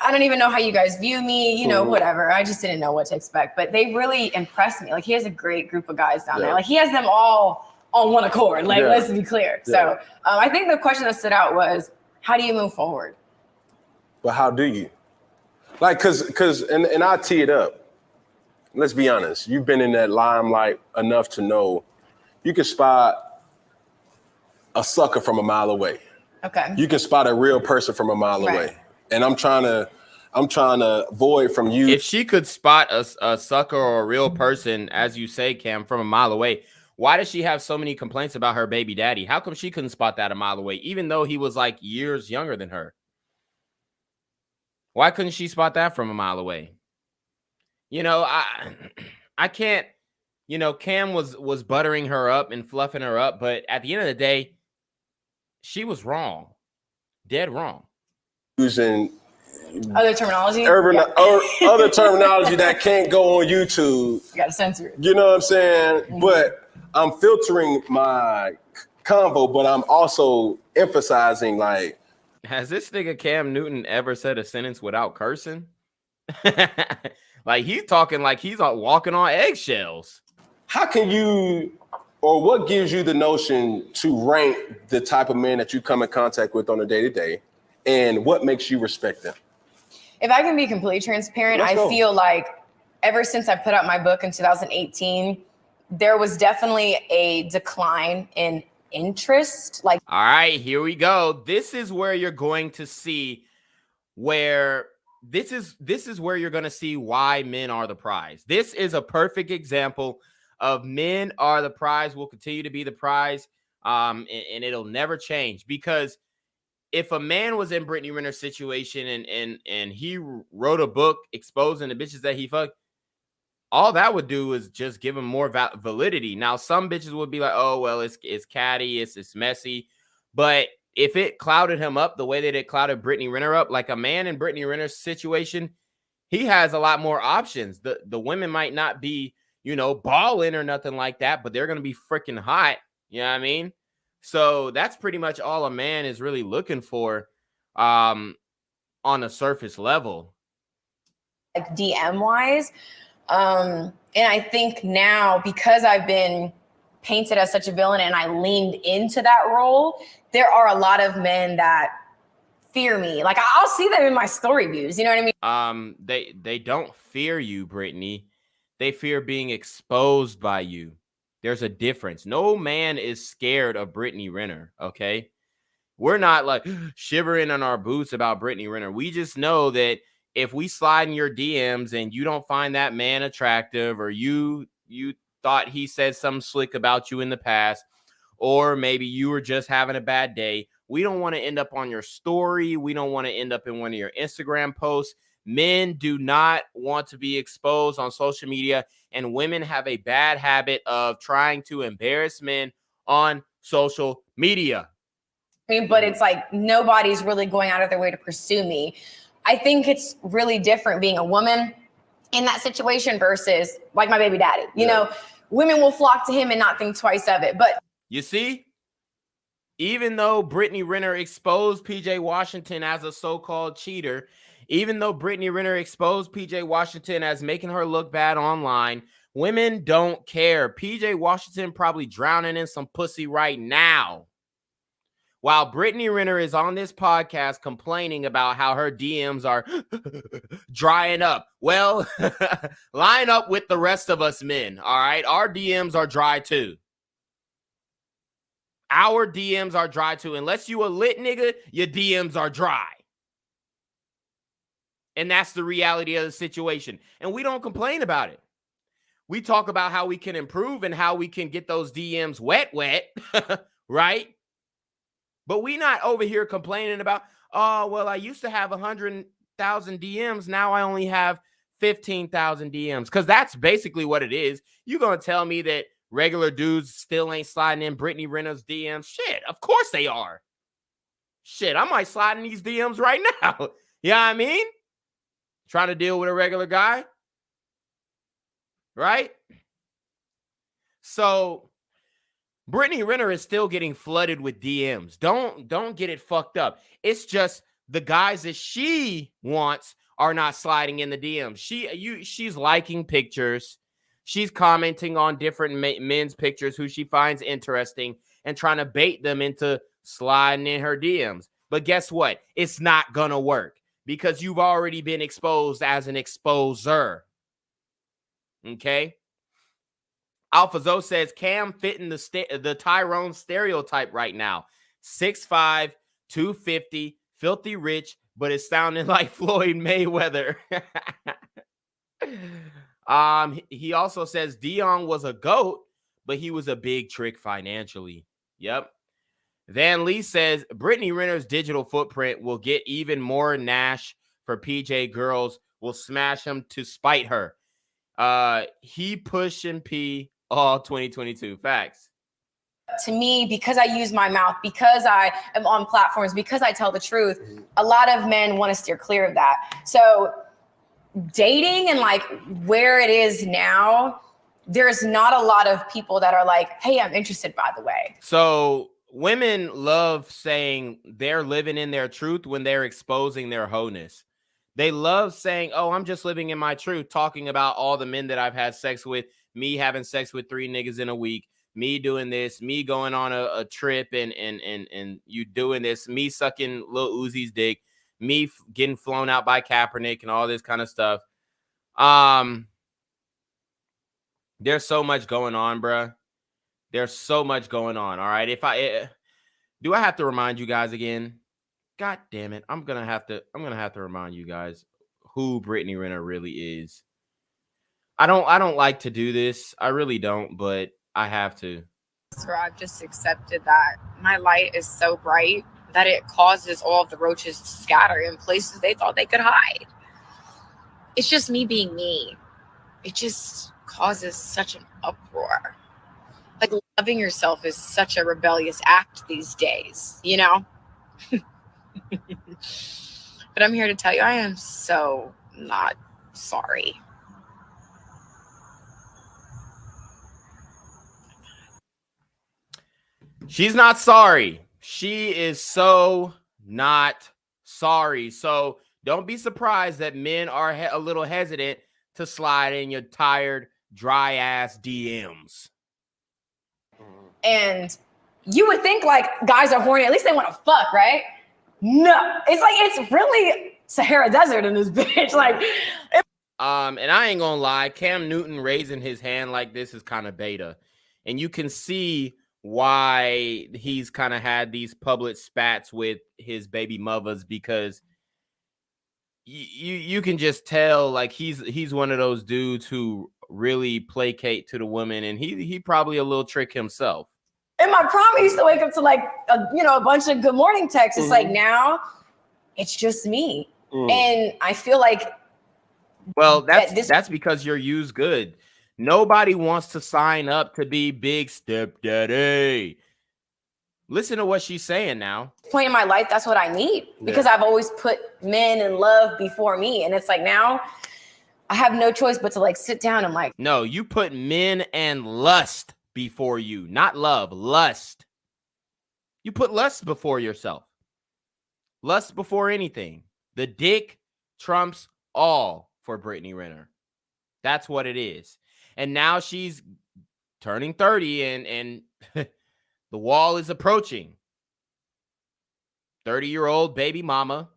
I don't even know how you guys view me, you know, whatever. I just didn't know what to expect, but they really impressed me. Like he has a great group of guys down there. Like he has them all on one accord. Like, let's be clear. So I think the question that stood out was, how do you move forward? But how do you? Like, cause I'll tee it up. Let's be honest. You've been in that limelight enough to know you can spot a sucker from a mile away. Okay. You can spot a real person from a mile away. And I'm trying to avoid from you. If she could spot a sucker or a real person, as you say, Cam, from a mile away, why does she have so many complaints about her baby daddy? How come she couldn't spot that a mile away, even though he was like years younger than her? Why couldn't she spot that from a mile away? You know, I can't, you know, Cam was buttering her up and fluffing her up, but at the end of the day, she was wrong. Dead wrong. Using other terminology. Other terminology that can't go on YouTube. You gotta censor it. You know what I'm saying? Mm-hmm. But I'm filtering my convo, but I'm also emphasizing, like, has this nigga Cam Newton ever said a sentence without cursing? Like, he's talking like he's walking on eggshells. How can you, or what gives you the notion to rank the type of men that you come in contact with on a day-to-day, and what makes you respect them? If I can be completely transparent, I feel like ever since I put out my book in 2018, there was definitely a decline in interest. Like, all right, here we go. This is where you're going to see where this is where you're going to see why men are the prize. This is a perfect example of men are the prize, will continue to be the prize, and it'll never change. Because if a man was in Brittany Renner's situation and he wrote a book exposing the bitches that he fucked, all that would do is just give him more validity. Now, some bitches would be like, oh, well, it's catty, it's messy. But if it clouded him up the way that it clouded Brittany Renner up, like a man in Brittany Renner's situation, he has a lot more options. The women might not be, you know, balling or nothing like that, but they're going to be freaking hot. You know what I mean? So that's pretty much all a man is really looking for on a surface level. Like DM wise. And I think now, because I've been painted as such a villain and I leaned into that role, there are a lot of men that fear me. Like, I'll see them in my story views. You know what I mean? They don't fear you, Brittany. They fear being exposed by you. There's a difference. No man is scared of Brittany Renner, okay? We're not like shivering in our boots about Brittany Renner. We just know that if we slide in your DMs and you don't find that man attractive, or you thought he said something slick about you in the past, or maybe you were just having a bad day, we don't want to end up on your story. We don't want to end up in one of your Instagram posts. Men do not want to be exposed on social media, and women have a bad habit of trying to embarrass men on social media. I mean, but it's like nobody's really going out of their way to pursue me. I think it's really different being a woman in that situation versus like my baby daddy. You know, women will flock to him and not think twice of it. But you see, even though Brittany Renner exposed PJ Washington as a so-called cheater, even though Brittany Renner exposed PJ Washington as making her look bad online, women don't care. PJ Washington probably drowning in some pussy right now, while Brittany Renner is on this podcast complaining about how her DMs are drying up. Well, line up with the rest of us men, all right? Our DMs are dry too. Our DMs are dry too. Unless you a lit nigga, your DMs are dry. And that's the reality of the situation. And we don't complain about it. We talk about how we can improve and how we can get those DMs wet, right? But we not over here complaining about, oh, well, I used to have 100,000 DMs. Now I only have 15,000 DMs. Because that's basically what it is. You're going to tell me that regular dudes still ain't sliding in Brittany Renner's DMs? Shit, of course they are. Shit, I might slide in these DMs right now. You know what I mean? Trying to deal with a regular guy. Right? So Brittany Renner is still getting flooded with DMs. Don't get it fucked up. It's just the guys that she wants are not sliding in the DMs. She's liking pictures. She's commenting on different men's pictures who she finds interesting and trying to bait them into sliding in her DMs. But guess what? It's not going to work because you've already been exposed as an exposer. Okay? Alpha Zoe says Cam fitting the Tyrone stereotype right now. 6'5", 250, filthy rich, but it's sounding like Floyd Mayweather. He also says Dion was a GOAT, but he was a big trick financially. Yep. Van Lee says Brittany Renner's digital footprint will get even more Nash for PJ girls. Will smash him to spite her. He pushing P all 2022. Facts. To me, because I use my mouth, because I am on platforms, because I tell the truth, a lot of men want to steer clear of that. So dating and like where it is now, there's not a lot of people that are like, hey, I'm interested, by the way. So women love saying they're living in their truth when they're exposing their wholeness. They love saying, oh, I'm just living in my truth, talking about all the men that I've had sex with, me having sex with 3 niggas in a week, me doing this, me going on a trip and you doing this, me sucking Lil Uzi's dick, me getting flown out by Kaepernick and all this kind of stuff. There's so much going on, bruh. There's so much going on. All right. Do I have to remind you guys again? God damn it. I'm gonna have to remind you guys who Brittany Renner really is. I don't like to do this. I really don't, but I have to. Where I've just accepted that my light is so bright that it causes all of the roaches to scatter in places they thought they could hide. It's just me being me. It just causes such an uproar. Like, loving yourself is such a rebellious act these days, you know? But I'm here to tell you, I am so not sorry. She's not sorry. She is so not sorry. So don't be surprised that men are a little hesitant to slide in your tired, dry ass DMs. And you would think like guys are horny, at least they want to fuck, right? No, it's really Sahara Desert in this bitch. Like, and I ain't gonna lie, Cam Newton raising his hand like this is kind of beta, and you can see why he's kind of had these public spats with his baby mothers, because you can just tell like he's one of those dudes who really placate to the women, and he probably a little trick himself. in my prom, I used to wake up to like a bunch of good morning texts. It's like now it's just me, and I feel like, well, that's because you're used good. Nobody wants to sign up to be big stepdaddy. Listen to what she's saying now. Point in my life, that's what I need, because I've always put men and love before me, and it's like now I have no choice but to like sit down and like. No, you put men and lust before you, not love, lust. You put lust before yourself. Lust before anything. The dick trumps all for Brittany Renner. That's what it is. And now she's turning 30 and the wall is approaching. 30-year-old baby mama.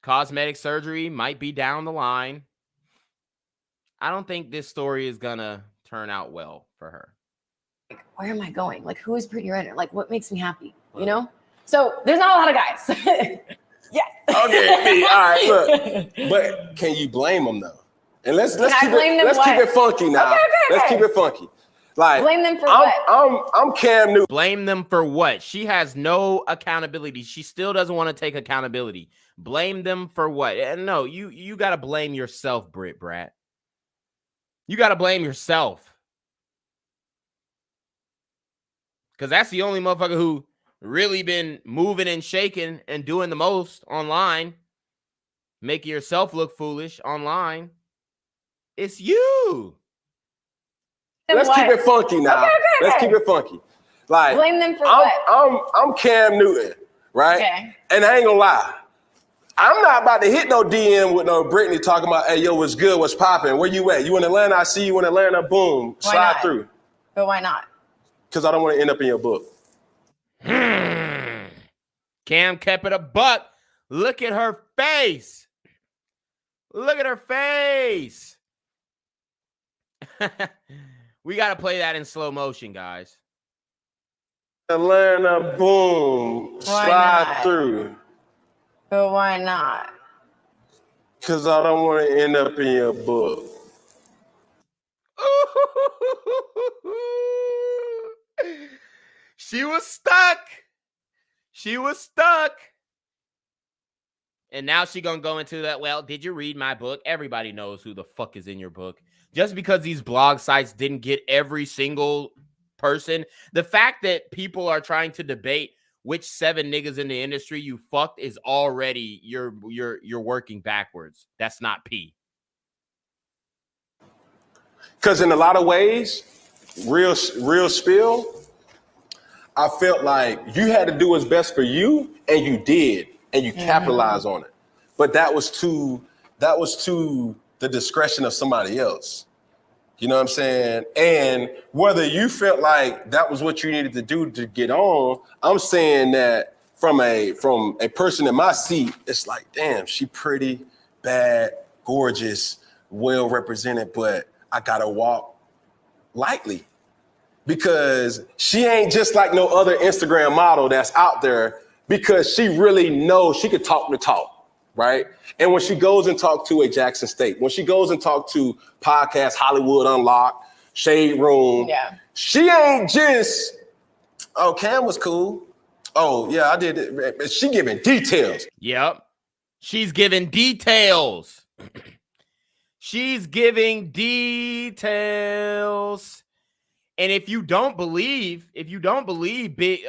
Cosmetic surgery might be down the line. I don't think this story is gonna turn out well for her. Where am I going? Like, who is Brittany Renner? Like, what makes me happy? You know? So there's not a lot of guys. Yeah. Okay, all right, look. But can you blame them though? And let's keep it funky now. Okay. Let's keep it funky. Like, blame them for what? I'm Cam Newton. Blame them for what? She has no accountability. She still doesn't want to take accountability. Blame them for what? And no, you got to blame yourself, Brat. You got to blame yourself. Because that's the only motherfucker who really been moving and shaking and doing the most online. Making yourself look foolish online. It's you. Let's keep it funky now. Okay. Let's keep it funky. Like, blame them for what? I'm Cam Newton, right? Okay. And I ain't gonna lie. I'm not about to hit no DM with no Brittany talking about, hey, yo, what's good, what's popping? Where you at? You in Atlanta? I see you in Atlanta. Boom. Why Slide not? through. But why not? Because I don't want to end up in your book. Cam kept it a buck. Look at her face. Look at her face. We got to play that in slow motion, guys. Atlanta, boom, Why slide not? through. But why not? Because I don't want to end up in your book. She was stuck. She was stuck. And now she gonna go into that, well, did you read my book? Everybody knows who the fuck is in your book. Just because these blog sites didn't get every single person, the fact that people are trying to debate which 7 niggas in the industry you fucked is already you're working backwards. That's not P. Because in a lot of ways, real spill, I felt like you had to do what's best for you, and you did, and you capitalized on it. But that was to the discretion of somebody else. You know what I'm saying? And whether you felt like that was what you needed to do to get on, I'm saying that from a person in my seat, it's like, damn, she pretty, bad, gorgeous, well represented, but I gotta walk lightly. Because she ain't just like no other Instagram model that's out there, because she really knows she could talk the talk, right? And when she goes and talk to a Jackson State, when she goes and talk to podcast Hollywood Unlocked, Shade Room, she ain't just, oh, Cam was cool. Oh, yeah, I did it. She giving details. Yep. She's giving details. She's giving details. And if you don't believe big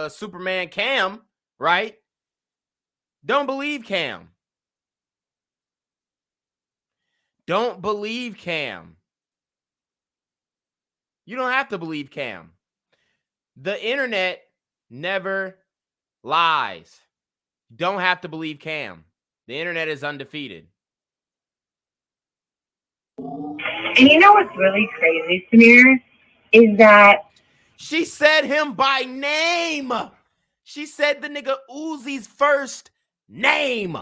Superman Cam, right? Don't believe Cam. Don't believe Cam. You don't have to believe Cam. The internet never lies. You don't have to believe Cam. The internet is undefeated. And you know what's really crazy, Samir, is that she said him by name. She said the nigga Uzi's first name.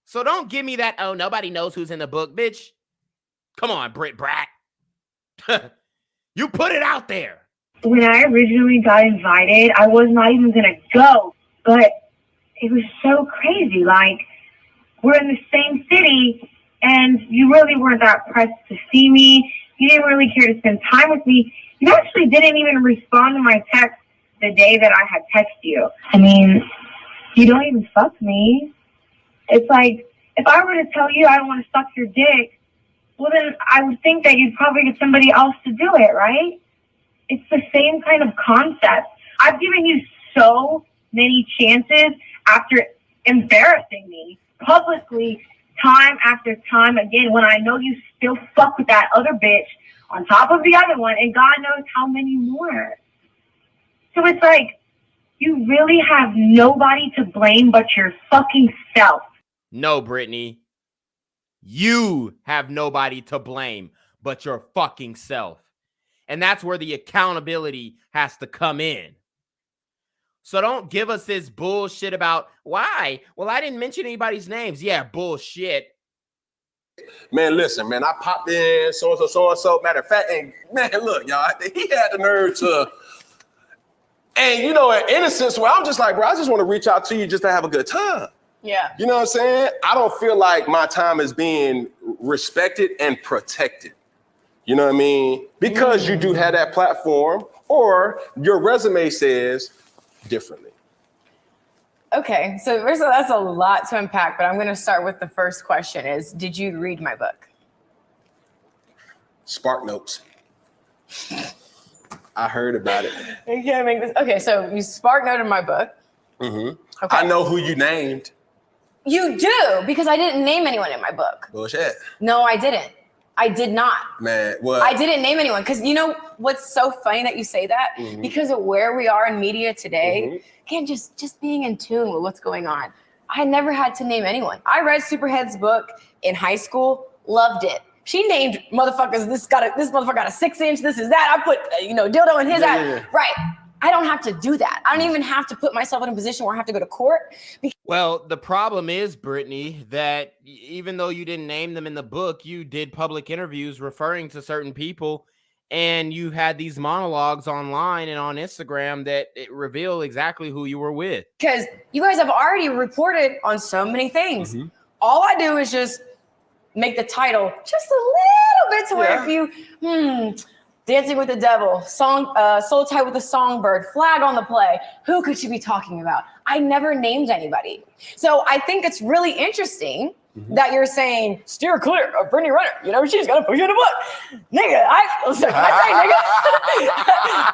So don't give me that, oh, nobody knows who's in the book, bitch. Come on, Brit Brat. You put it out there. when I originally got invited, I was not even going to go, but it was so crazy. Like, we're in the same city, and you really weren't that pressed to see me. You didn't really care to spend time with me. You actually didn't even respond to my text the day that I had texted you. I mean, you don't even fuck me. It's like, if I were to tell you I don't want to suck your dick, well, then I would think that you'd probably get somebody else to do it, right? It's the same kind of concept. I've given you so many chances after embarrassing me publicly time after time again, when I know you still fuck with that other bitch on top of the other one, and God knows how many more. So it's like, you really have nobody to blame but your fucking self. No, Brittany. You have nobody to blame but your fucking self. And that's where the accountability has to come in. So don't give us this bullshit about why. Well, I didn't mention anybody's names. Yeah, bullshit. Man, listen, man, I popped in, so. Matter of fact, and man, look, y'all, he had the nerve to, and you know, in a sense where I'm just like, bro, I just want to reach out to you just to have a good time. Yeah. You know what I'm saying? I don't feel like my time is being respected and protected. You know what I mean? Because you do have that platform, or your resume says differently. Okay, so first of all, that's a lot to unpack, but I'm going to start with the first question is, did you read my book? Spark Notes. I heard about it. You can't make this. Okay, so you spark noted my book. Mm-hmm. Okay. I know who you named. You do, because I didn't name anyone in my book. Bullshit. No, I didn't. I did not. Man, what? I didn't name anyone, because you know what's so funny that you say that? Mm-hmm. Because of where we are in media today, again, just being in tune with what's going on. I never had to name anyone. I read Superhead's book in high school, loved it. She named motherfuckers, this motherfucker got a 6-inch, this is that. I put, dildo in his eye. Yeah. Right. I don't have to do that. I don't even have to put myself in a position where I have to go to court. Well, the problem is, Brittany, that even though you didn't name them in the book, you did public interviews referring to certain people and you had these monologues online and on Instagram that it reveal exactly who you were with. Because you guys have already reported on so many things. All I do is just make the title just a little bit to where if you, Dancing with the Devil, Soul Tie with a Songbird, Flag on the Play, who could she be talking about? I never named anybody. So I think it's really interesting that you're saying, steer clear of Brittany Renner. You know, she's going to put you in a book. Nigga, can I say nigga?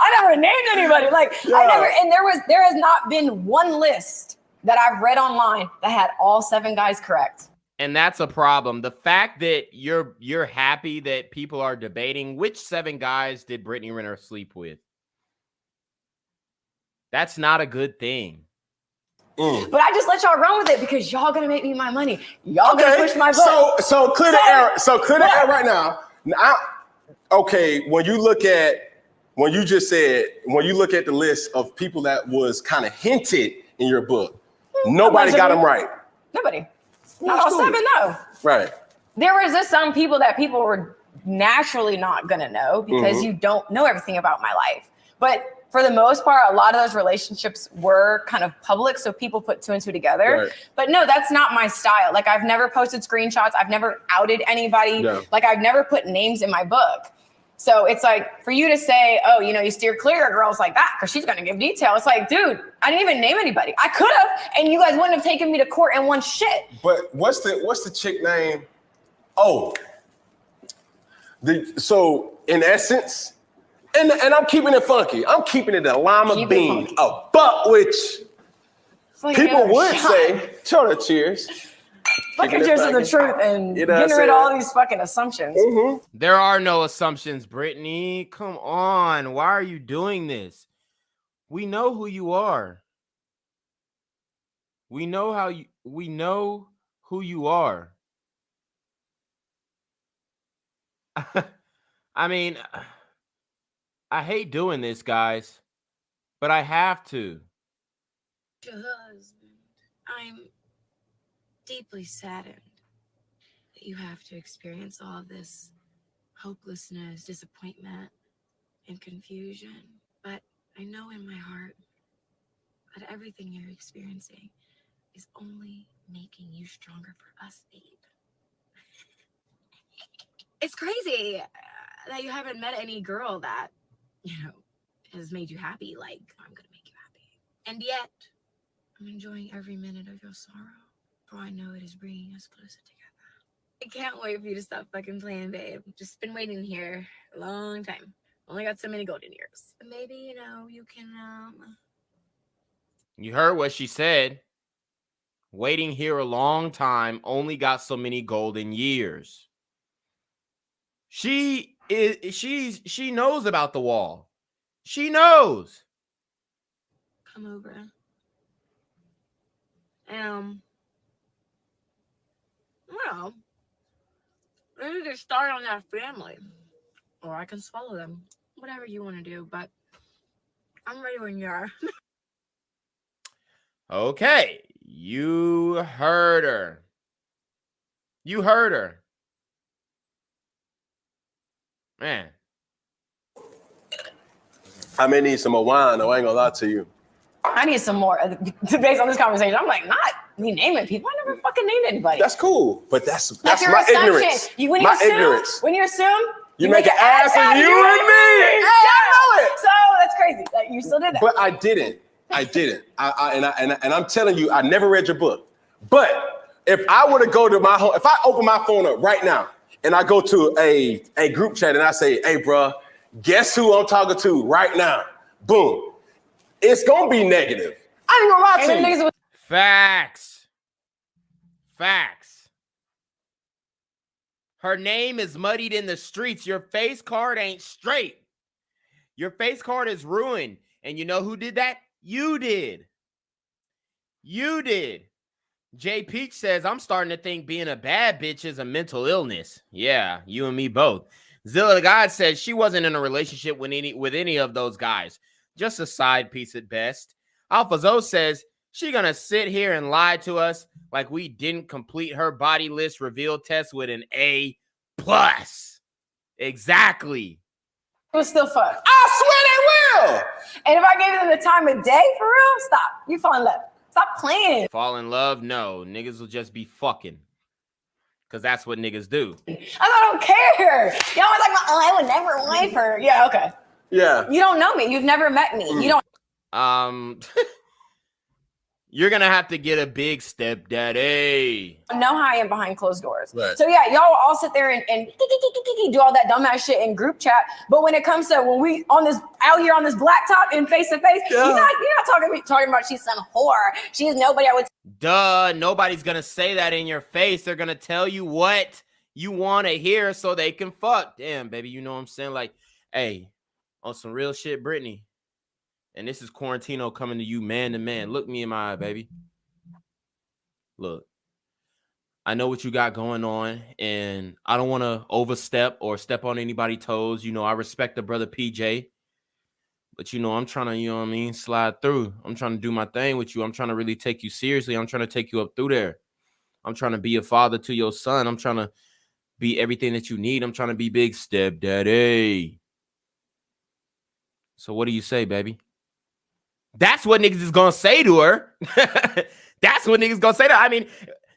I never named anybody. Like, I never, and there has not been one list that I've read online that had all 7 guys correct. And that's a problem. The fact that you're happy that people are debating which 7 guys did Brittany Renner sleep with. That's not a good thing. But I just let y'all run with it because y'all gonna make me my money. Y'all gonna push my vote. So clear the air. So clear the air right now. When you look at when you look at the list of people that was kind of hinted in your book, nobody got them right. Nobody. Not all 7, no. Right. There was just some people that people were naturally not gonna know because you don't know everything about my life. But for the most part, a lot of those relationships were kind of public, so people put 2 and 2 together. Right. But no, that's not my style. Like, I've never posted screenshots. I've never outed anybody. Yeah. Like, I've never put names in my book. So it's like, for you to say, oh, you know, you steer clear of girls like that because she's going to give detail. It's like, dude, I didn't even name anybody. I could have, and you guys wouldn't have taken me to court and won shit. But what's the chick name? Oh, so in essence, and I'm keeping it funky. I'm keeping it a lima bean, a butt, which people would say, cheers. Fucking cheers to the truth and getting rid of all these fucking assumptions. There are no assumptions, Brittany. Come on. Why are you doing this? We know who you are. We know who you are. I mean, I hate doing this, guys, but I have to. Husband, I'm deeply saddened that you have to experience all of this hopelessness, disappointment, and confusion. But I know in my heart that everything you're experiencing is only making you stronger for us, babe. It's crazy that you haven't met any girl that, you know, has made you happy like I'm gonna make you happy. And yet, I'm enjoying every minute of your sorrow, for I know it is bringing us closer together. I can't wait for you to stop fucking playing, babe. Just been waiting here a long time. Only got so many golden years. Maybe, you know, you can, You heard what she said. Waiting here a long time, only got so many golden years. She knows about the wall. She knows. come over. Well, we need to start on that family. Or I can swallow them. Whatever you want to do, but I'm ready when you are. Okay, you heard her. You heard her. Man. I may need some more wine, though. I ain't gonna lie to you. I need some more based on this conversation. I'm like, not me naming people. I never fucking named anybody. That's cool, but that's your my assumption. ignorance. When you assume, you make an ass of you and me. Hey, I know it. So that's crazy. Like, you still did that. But I didn't. And I'm telling you, I never read your book. But if I were to go to my home, if I open my phone up right now and I go to a group chat and I say, hey, bro, guess who I'm talking to right now? Boom. It's going to be negative. I ain't gonna lie to you. Facts. Her name is muddied in the streets. Your face card ain't straight. Your face card is ruined. And you know who did that? You did. Jay Peach says, I'm starting to think being a bad bitch is a mental illness. Yeah, you and me both. Zilla the God says she wasn't in a relationship with any of those guys. Just a side piece at best. Alpha Zoe says she gonna sit here and lie to us like we didn't complete her body list reveal test with an A+. Exactly. It was still fun. I swear they will. And if I gave them the time of day, for real, stop. You fall in love. Stop playing. Fall in love? No. Niggas will just be fucking. Because that's what niggas do. I don't care. Y'all was like, I would never wife her. Yeah, okay. Yeah. You don't know me. You've never met me. You don't You're gonna have to get a big stepdaddy. know how I am behind closed doors. Right. So yeah, y'all will all sit there and do all that dumbass shit in group chat. But when it comes to when we out here on this blacktop and face to face, you're not talking about she's some whore. She's nobody I would. Duh, nobody's gonna say that in your face. They're gonna tell you what you want to hear so they can fuck. Damn, baby, you know what I'm saying? Like, hey, on some real shit, Brittany. And this is Quarantino coming to you man to man. Look me in my eye, baby. Look, I know what you got going on, and I don't want to overstep or step on anybody's toes. You know, I respect the brother PJ. But, you know, I'm trying to, you know what I mean, slide through. I'm trying to do my thing with you. I'm trying to really take you seriously. I'm trying to take you up through there. I'm trying to be a father to your son. I'm trying to be everything that you need. I'm trying to be big stepdaddy. So what do you say, baby? That's what niggas is going to say to her. That's what niggas going to say to her. I mean,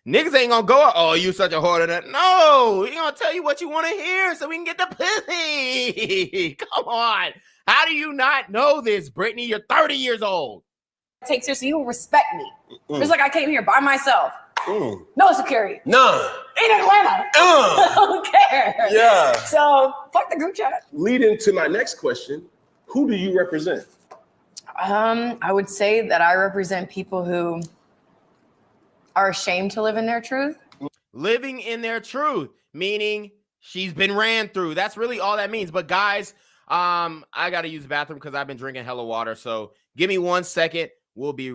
niggas ain't going to go, oh, you such a whore. No, he going to tell you what you want to hear so we can get the pussy. Come on. How do you not know this, Brittany? You're 30 years old. Take seriously, you will respect me. Just like I came here by myself. No security. None. In Atlanta. I don't care. Yeah. So fuck the group chat. Leading to my next question, who do you represent? I would say that I represent people who are ashamed to live in their truth. Living in their truth, meaning she's been ran through. That's really all that means. But guys, I got to use the bathroom because I've been drinking hella water. So give me 1 second. We'll be.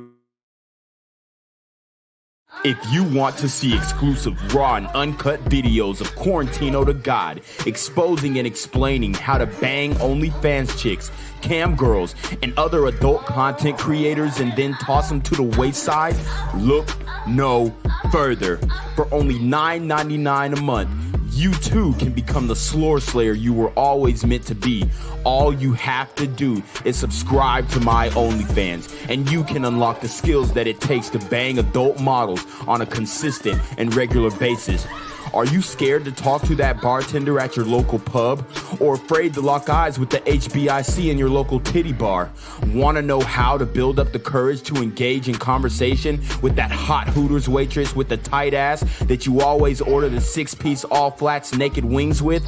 If you want to see exclusive raw and uncut videos of Quarantino Da GAWD exposing and explaining how to bang OnlyFans chicks, cam girls, and other adult content creators and then toss them to the wayside, look no further. For only $9.99 a month, you too can become the slore slayer you were always meant to be. All you have to do is subscribe to my OnlyFans, and you can unlock the skills that it takes to bang adult models on a consistent and regular basis. Are you scared to talk to that bartender at your local pub? Or afraid to lock eyes with the HBIC in your local titty bar? Want to know how to build up the courage to engage in conversation with that hot Hooters waitress with the tight ass that you always order the 6-piece all flats naked wings with?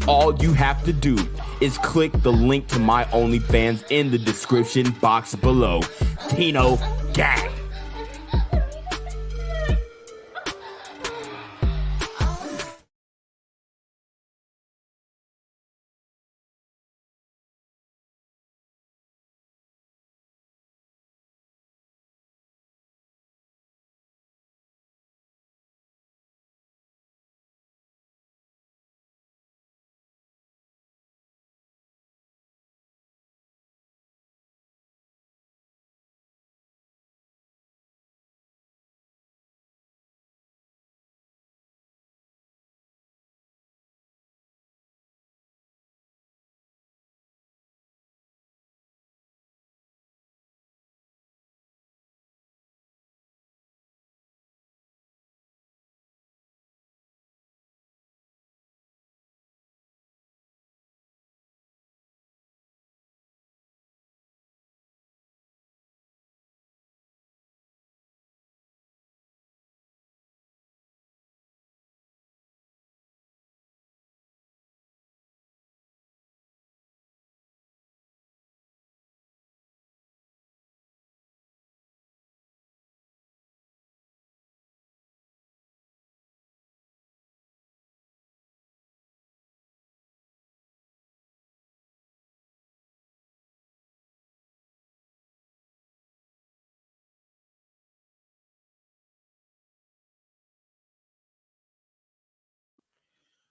All you have to do is click the link to my OnlyFans in the description box below. Tino Gang.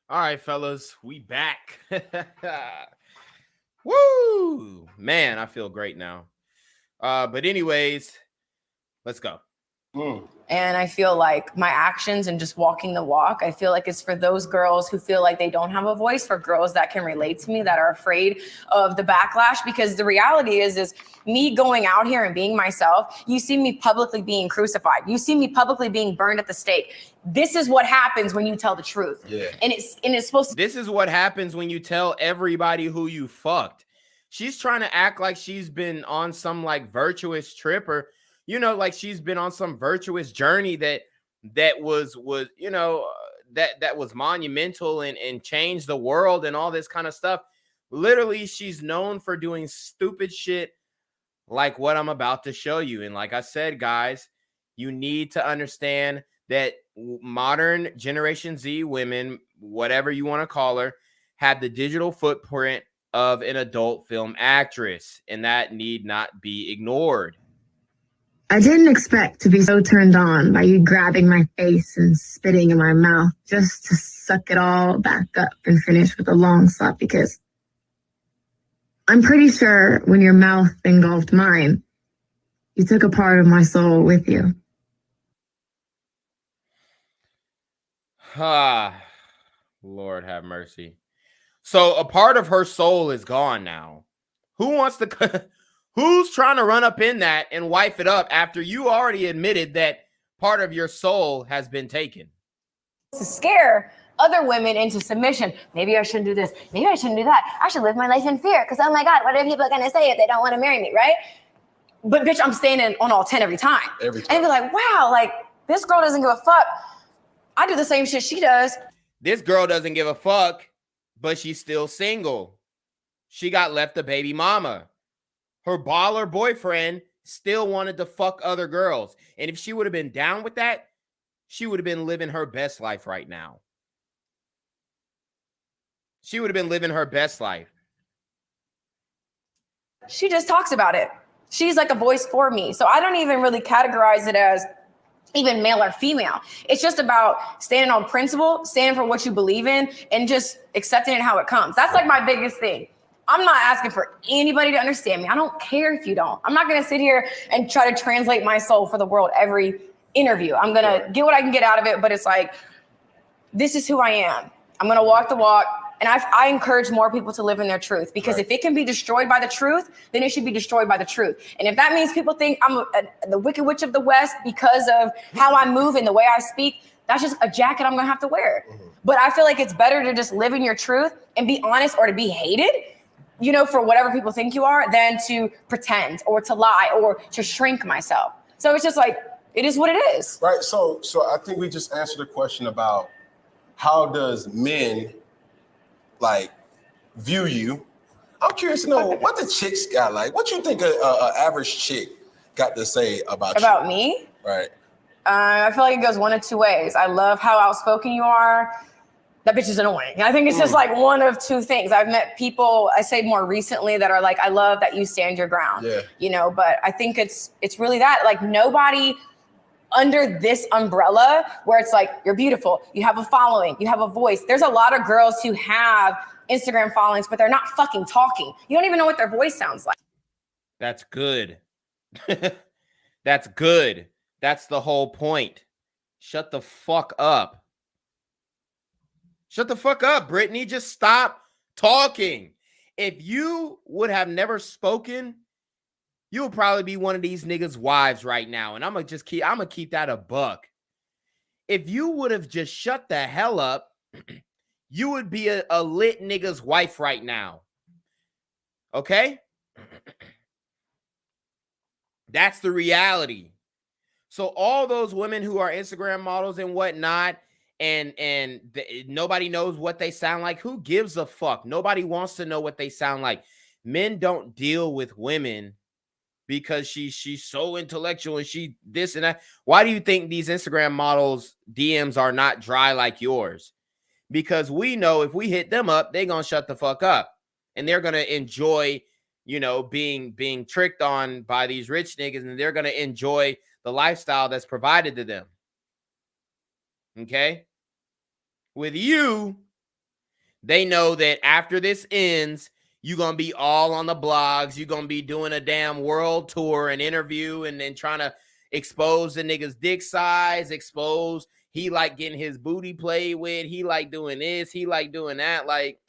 All right, fellas, we back. Woo! Man, I feel great now. But anyways, let's go. And I feel like my actions and just walking the walk, I feel like it's for those girls who feel like they don't have a voice, for girls that can relate to me, that are afraid of the backlash. Because the reality is me going out here and being myself, you see me publicly being crucified. You see me publicly being burned at the stake. This is what happens when you tell the truth. Yeah. And it's supposed to. This is what happens when you tell everybody who you fucked. She's trying to act like she's been on some like virtuous trip, or like she's been on some virtuous journey that was that was monumental and changed the world and all this kind of stuff. Literally, she's known for doing stupid shit like what I'm about to show you. And like I said, guys, you need to understand that modern Generation Z women, whatever you want to call her, have the digital footprint of an adult film actress, and that need not be ignored. I didn't expect to be so turned on by you grabbing my face and spitting in my mouth just to suck it all back up and finish with a long sloppy kiss. I'm pretty sure when your mouth engulfed mine, you took a part of my soul with you. Ah, Lord have mercy. So a part of her soul is gone now. Who's trying to run up in that and wipe it up after you already admitted that part of your soul has been taken? To scare other women into submission. Maybe I shouldn't do this. Maybe I shouldn't do that. I should live my life in fear because, oh my God, what are people going to say if they don't want to marry me, right? But bitch, I'm standing on all 10 every time. And be like, wow, like this girl doesn't give a fuck. I do the same shit she does. This girl doesn't give a fuck, but she's still single. She got left a baby mama. Her baller boyfriend still wanted to fuck other girls. And if she would have been down with that, she would have been living her best life right now. She would have been living her best life. She just talks about it. She's like a voice for me. So I don't even really categorize it as even male or female. It's just about standing on principle, standing for what you believe in, and just accepting it how it comes. That's like my biggest thing. I'm not asking for anybody to understand me. I don't care if you don't. I'm not going to sit here and try to translate my soul for the world every interview. I'm going to get what I can get out of it, but it's like, this is who I am. I'm going to walk the walk. And I encourage more people to live in their truth, because if it can be destroyed by the truth, then it should be destroyed by the truth. And if that means people think I'm the Wicked Witch of the West because of how I move and the way I speak, that's just a jacket I'm going to have to wear. But I feel like it's better to just live in your truth and be honest, or to be hated, for whatever people think you are, than to pretend or to lie or to shrink myself. So it's just like, it is what it is. Right. So I think we just answered the question about how does men view you. I'm curious to know what the chicks got like. What you think a average chick got to say about you? About me? Right. I feel like it goes one of two ways. I love how outspoken you are. That bitch is annoying. I think it's just like one of two things. I've met people, I say more recently, that are like, I love that you stand your ground. Yeah. But I think it's really that. Like, nobody under this umbrella where it's like, you're beautiful, you have a following, you have a voice. There's a lot of girls who have Instagram followings, but they're not fucking talking. You don't even know what their voice sounds like. That's good. That's good. That's the whole point. Shut the fuck up. Shut the fuck up, Brittany. Just stop talking. If you would have never spoken, you would probably be one of these niggas' wives right now. And I'm gonna keep that a buck. If you would have just shut the hell up, you would be a lit nigga's wife right now. Okay? That's the reality. So all those women who are Instagram models and whatnot, and nobody knows what they sound like, who gives a fuck? Nobody wants to know what they sound like. Men don't deal with women because she's so intellectual and she this and that. Why do you think these Instagram models DMs are not dry like yours? Because we know if we hit them up, they're gonna shut the fuck up, and they're gonna enjoy, being tricked on by these rich niggas, and they're gonna enjoy the lifestyle that's provided to them. Okay? With you, they know that after this ends, you're going to be all on the blogs. You're going to be doing a damn world tour and interview and then trying to expose the nigga's dick size, expose he like getting his booty played with, he like doing this, he like doing that. Like,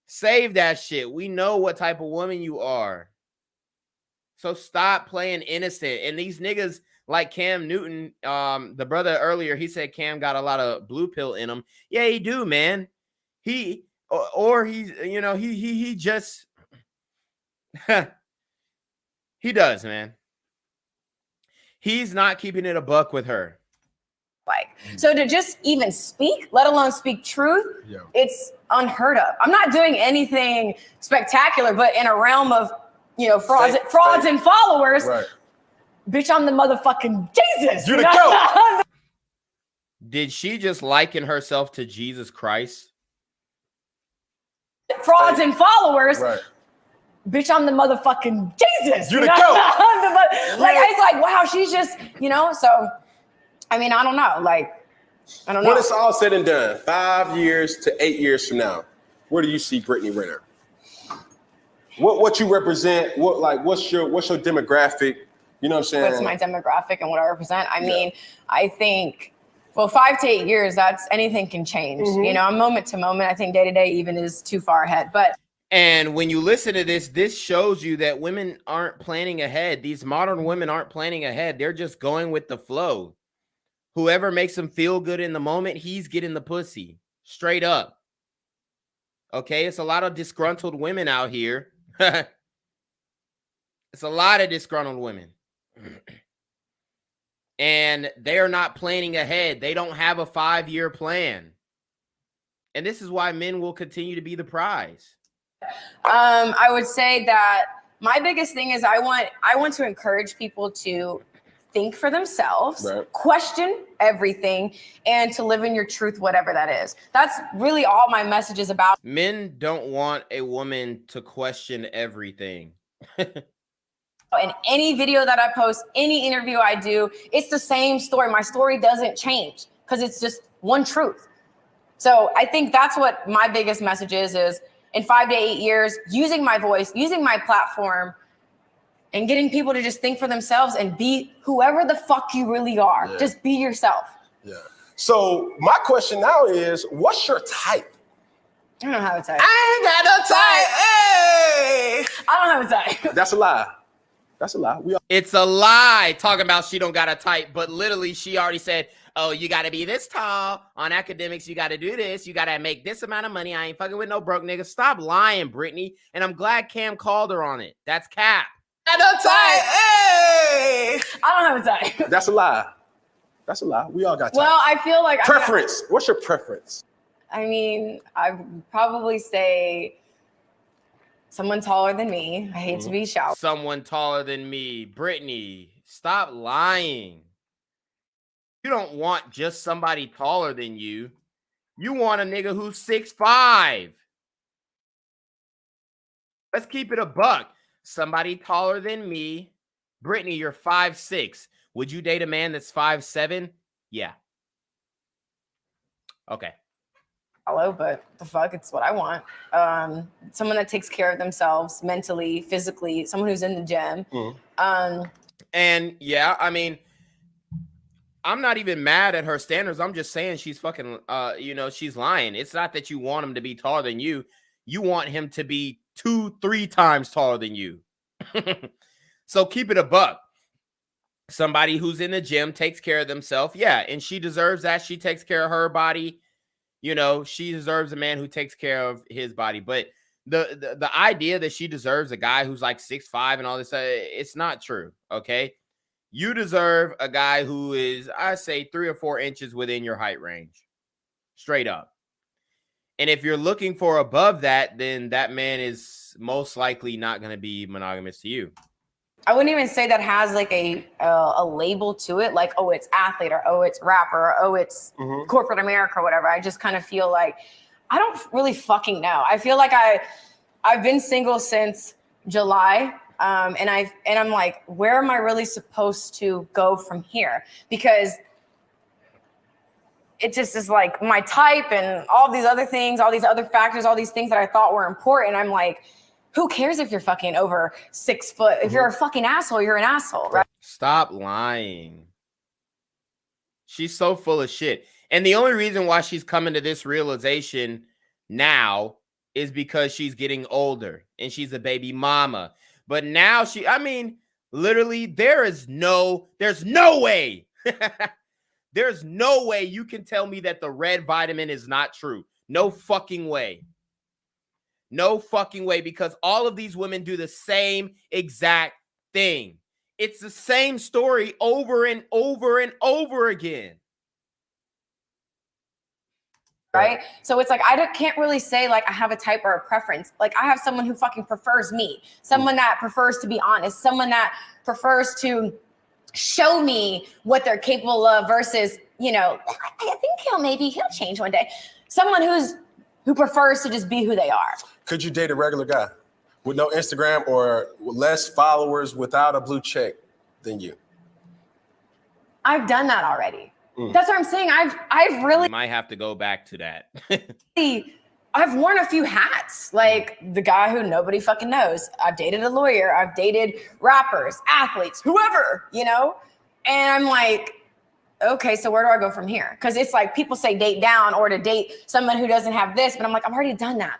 save that shit. We know what type of woman you are. So stop playing innocent. And these niggas like Cam Newton, the brother earlier, he said Cam got a lot of blue pill in him. Yeah, he do, man. He or he's, you know, he just he does, man. He's not keeping it a buck with her. Like, so to just even speak, let alone speak truth, it's unheard of. I'm not doing anything spectacular, but in a realm of, you know, frauds and followers, Right. bitch, I'm the motherfucking Jesus. You the goat. Did she just liken herself to Jesus Christ? Frauds and followers. Right. Bitch, I'm the motherfucking Jesus. You the know? goat. Like, it's like, wow, she's just, you know, so, I mean, I don't know. Like, I don't know. When it's all said and done, 5 years to 8 years from now, where do you see Brittany Renner? What you represent? What's your demographic? You know what I'm saying? What's my demographic and what I represent? I mean, I think, well, 5 to 8 years, that's anything can change. You know, moment to moment. I think day to day even is too far ahead. But and when you listen to this shows you that women aren't planning ahead. These modern women aren't planning ahead. They're just going with the flow. Whoever makes them feel good in the moment, he's getting the pussy. Straight up. Okay, it's a lot of disgruntled women out here. It's a lot of disgruntled women. And they're not planning ahead. They don't have a 5-year plan. And this is why men will continue to be the prize. I would say that my biggest thing is I want to encourage people to think for themselves, question everything, and to live in your truth, whatever that is. That's really all my message is about. Men don't want a woman to question everything. In any video that I post, any interview I do, it's the same story. My story doesn't change because it's just one truth. So I think that's what my biggest message is in 5 to 8 years, using my voice, using my platform, and getting people to just think for themselves and be whoever the fuck you really are. Yeah. Just be yourself. Yeah. So my question now is, what's your type? I don't have a type. I ain't got no type. Hey! I don't have a type. That's a lie. That's a lie. It's a lie talking about she don't got a type, but literally she already said, oh, you got to be this tall. On academics, you got to do this. You got to make this amount of money. I ain't fucking with no broke niggas. Stop lying, Brittany. And I'm glad Cam called her on it. That's cap. I don't type. Hey! I don't have a type. That's a lie. That's a lie. We all got types. Well, I feel like preference. What's your preference? I mean, I would probably say someone taller than me. I hate to be shallow. Someone taller than me. Brittany, stop lying. You don't want just somebody taller than you. You want a nigga who's 6'5". Let's keep it a buck. Somebody taller than me. Brittany, you're 5'6". Would you date a man that's 5'7"? Yeah. Okay. Hello, but the fuck, it's what I want. Someone that takes care of themselves mentally, physically, someone who's in the gym. And yeah, I mean, I'm not even mad at her standards. I'm just saying she's fucking, she's lying. It's not that you want him to be taller than you. You want him to be 2-3 times taller than you. So keep it a buck. Somebody who's in the gym takes care of themselves. Yeah, and she deserves that. She takes care of her body. You know, she deserves a man who takes care of his body. But the idea that she deserves a guy who's like 6'5" and all this, it's not true, okay? You deserve a guy who is, I say, 3 or 4 inches within your height range. Straight up. And if you're looking for above that, then that man is most likely not going to be monogamous to you. I wouldn't even say that has like a label to it, like, oh, it's athlete, or oh, it's rapper, or oh, it's corporate America, or whatever. I just kind of feel like I don't really fucking know. I feel like I've been single since July, and I'm like, where am I really supposed to go from here? Because it just is like my type and all these other things, all these other factors, all these things that I thought were important. I'm like, Who cares if you're fucking over 6 foot? If you're a fucking asshole, you're an asshole, right? Stop lying. She's so full of shit. And the only reason why she's coming to this realization now is because she's getting older and she's a baby mama. But now I mean, literally, there's no way. There's no way you can tell me that the red vitamin is not true. No fucking way. No fucking way, because all of these women do the same exact thing. It's the same story over and over and over again. Right? So it's like, can't really say like I have a type or a preference. Like I have someone who fucking prefers me, someone that prefers to be honest, someone that prefers to show me what they're capable of versus, you know, I think he'll change one day. Someone who prefers to just be who they are. Could you date a regular guy with no Instagram or less followers without a blue check than you? I've done that already. That's what I'm saying. I've really might have to go back to that. I've worn a few hats, like the guy who nobody fucking knows. I've dated a lawyer. I've dated rappers, athletes, whoever, you know? And I'm like, okay, so where do I go from here? Because it's like people say date down or to date someone who doesn't have this, but I'm like, I've already done that.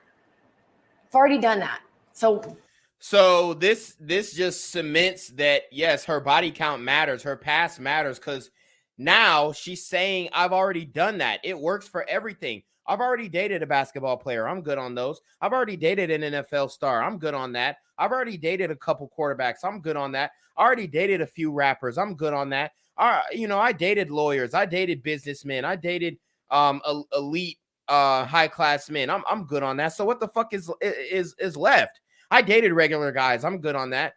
I've already done that. So this just cements that, yes, her body count matters. Her past matters, because now she's saying, I've already done that. It works for everything. I've already dated a basketball player. I'm good on those. I've already dated an NFL star. I'm good on that. I've already dated a couple quarterbacks. I'm good on that. I already dated a few rappers. I'm good on that. You know, I dated lawyers. I dated businessmen. I dated elite high class men. I'm good on that. So what the fuck is left? I dated regular guys. I'm good on that.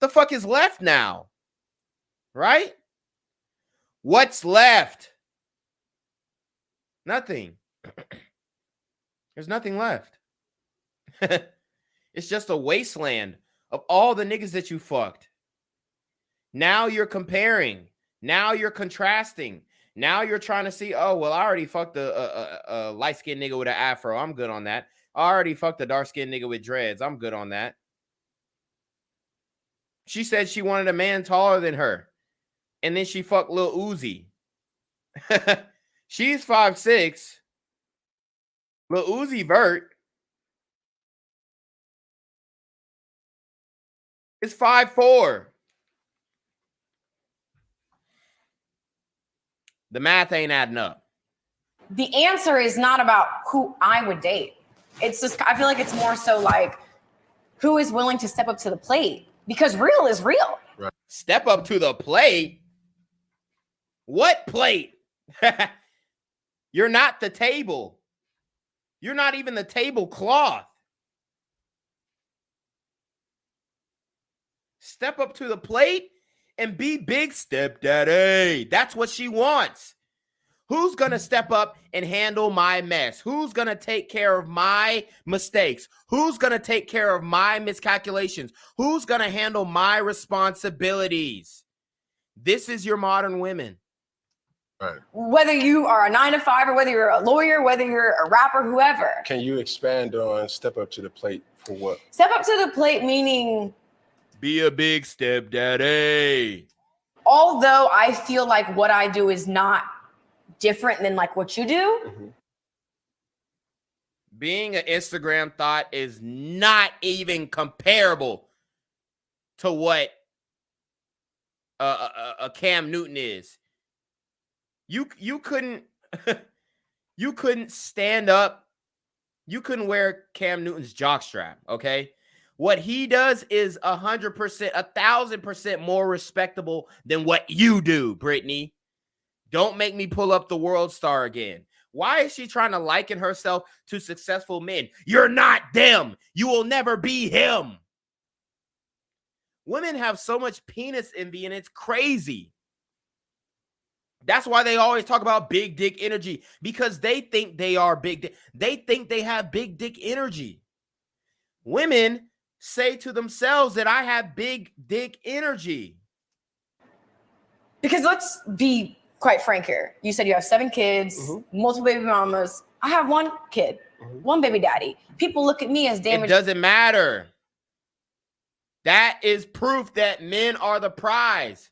The fuck is left now? Right? What's left? Nothing. There's nothing left. It's just a wasteland of all the niggas that you fucked. Now you're comparing. Now you're contrasting. Now you're trying to see, oh, well, I already fucked a light-skinned nigga with an afro. I'm good on that. I already fucked a dark-skinned nigga with dreads. I'm good on that. She said she wanted a man taller than her. And then she fucked Lil Uzi. She's 5'6". Lil Uzi Vert is 5'4". The math ain't adding up. the answer is not about who I would date. It's just, I feel like it's more so like who is willing to step up to the plate, because real is real. Right. Step up to the plate? What plate? You're not the table. You're not even the tablecloth. Step up to the plate and be big stepdaddy. That's what she wants. Who's going to step up and handle my mess? Who's going to take care of my mistakes? Who's going to take care of my miscalculations? Who's going to handle my responsibilities? This is your modern women. Right. Whether you are a 9-to-5 or whether you're a lawyer, whether you're a rapper, whoever. Can you expand on step up to the plate for what? Step up to the plate meaning... be a big stepdaddy. Although I feel like what I do is not different than like what you do. Mm-hmm. Being an Instagram thought is not even comparable to what a Cam Newton is. You couldn't you couldn't stand up. You couldn't wear Cam Newton's jockstrap, okay? What he does is 100%, 1,000% more respectable than what you do, Brittany. Don't make me pull up the world star again. Why is she trying to liken herself to successful men? You're not them. You will never be him. Women have so much penis envy, and it's crazy. That's why they always talk about big dick energy, because they think they are big dick. They think they have big dick energy. Women say to themselves that I have big dick energy. Because let's be quite frank here. You said you have 7 kids, multiple baby mamas. I have 1 kid, 1 baby daddy. People look at me as damaged. It doesn't matter. That is proof that men are the prize.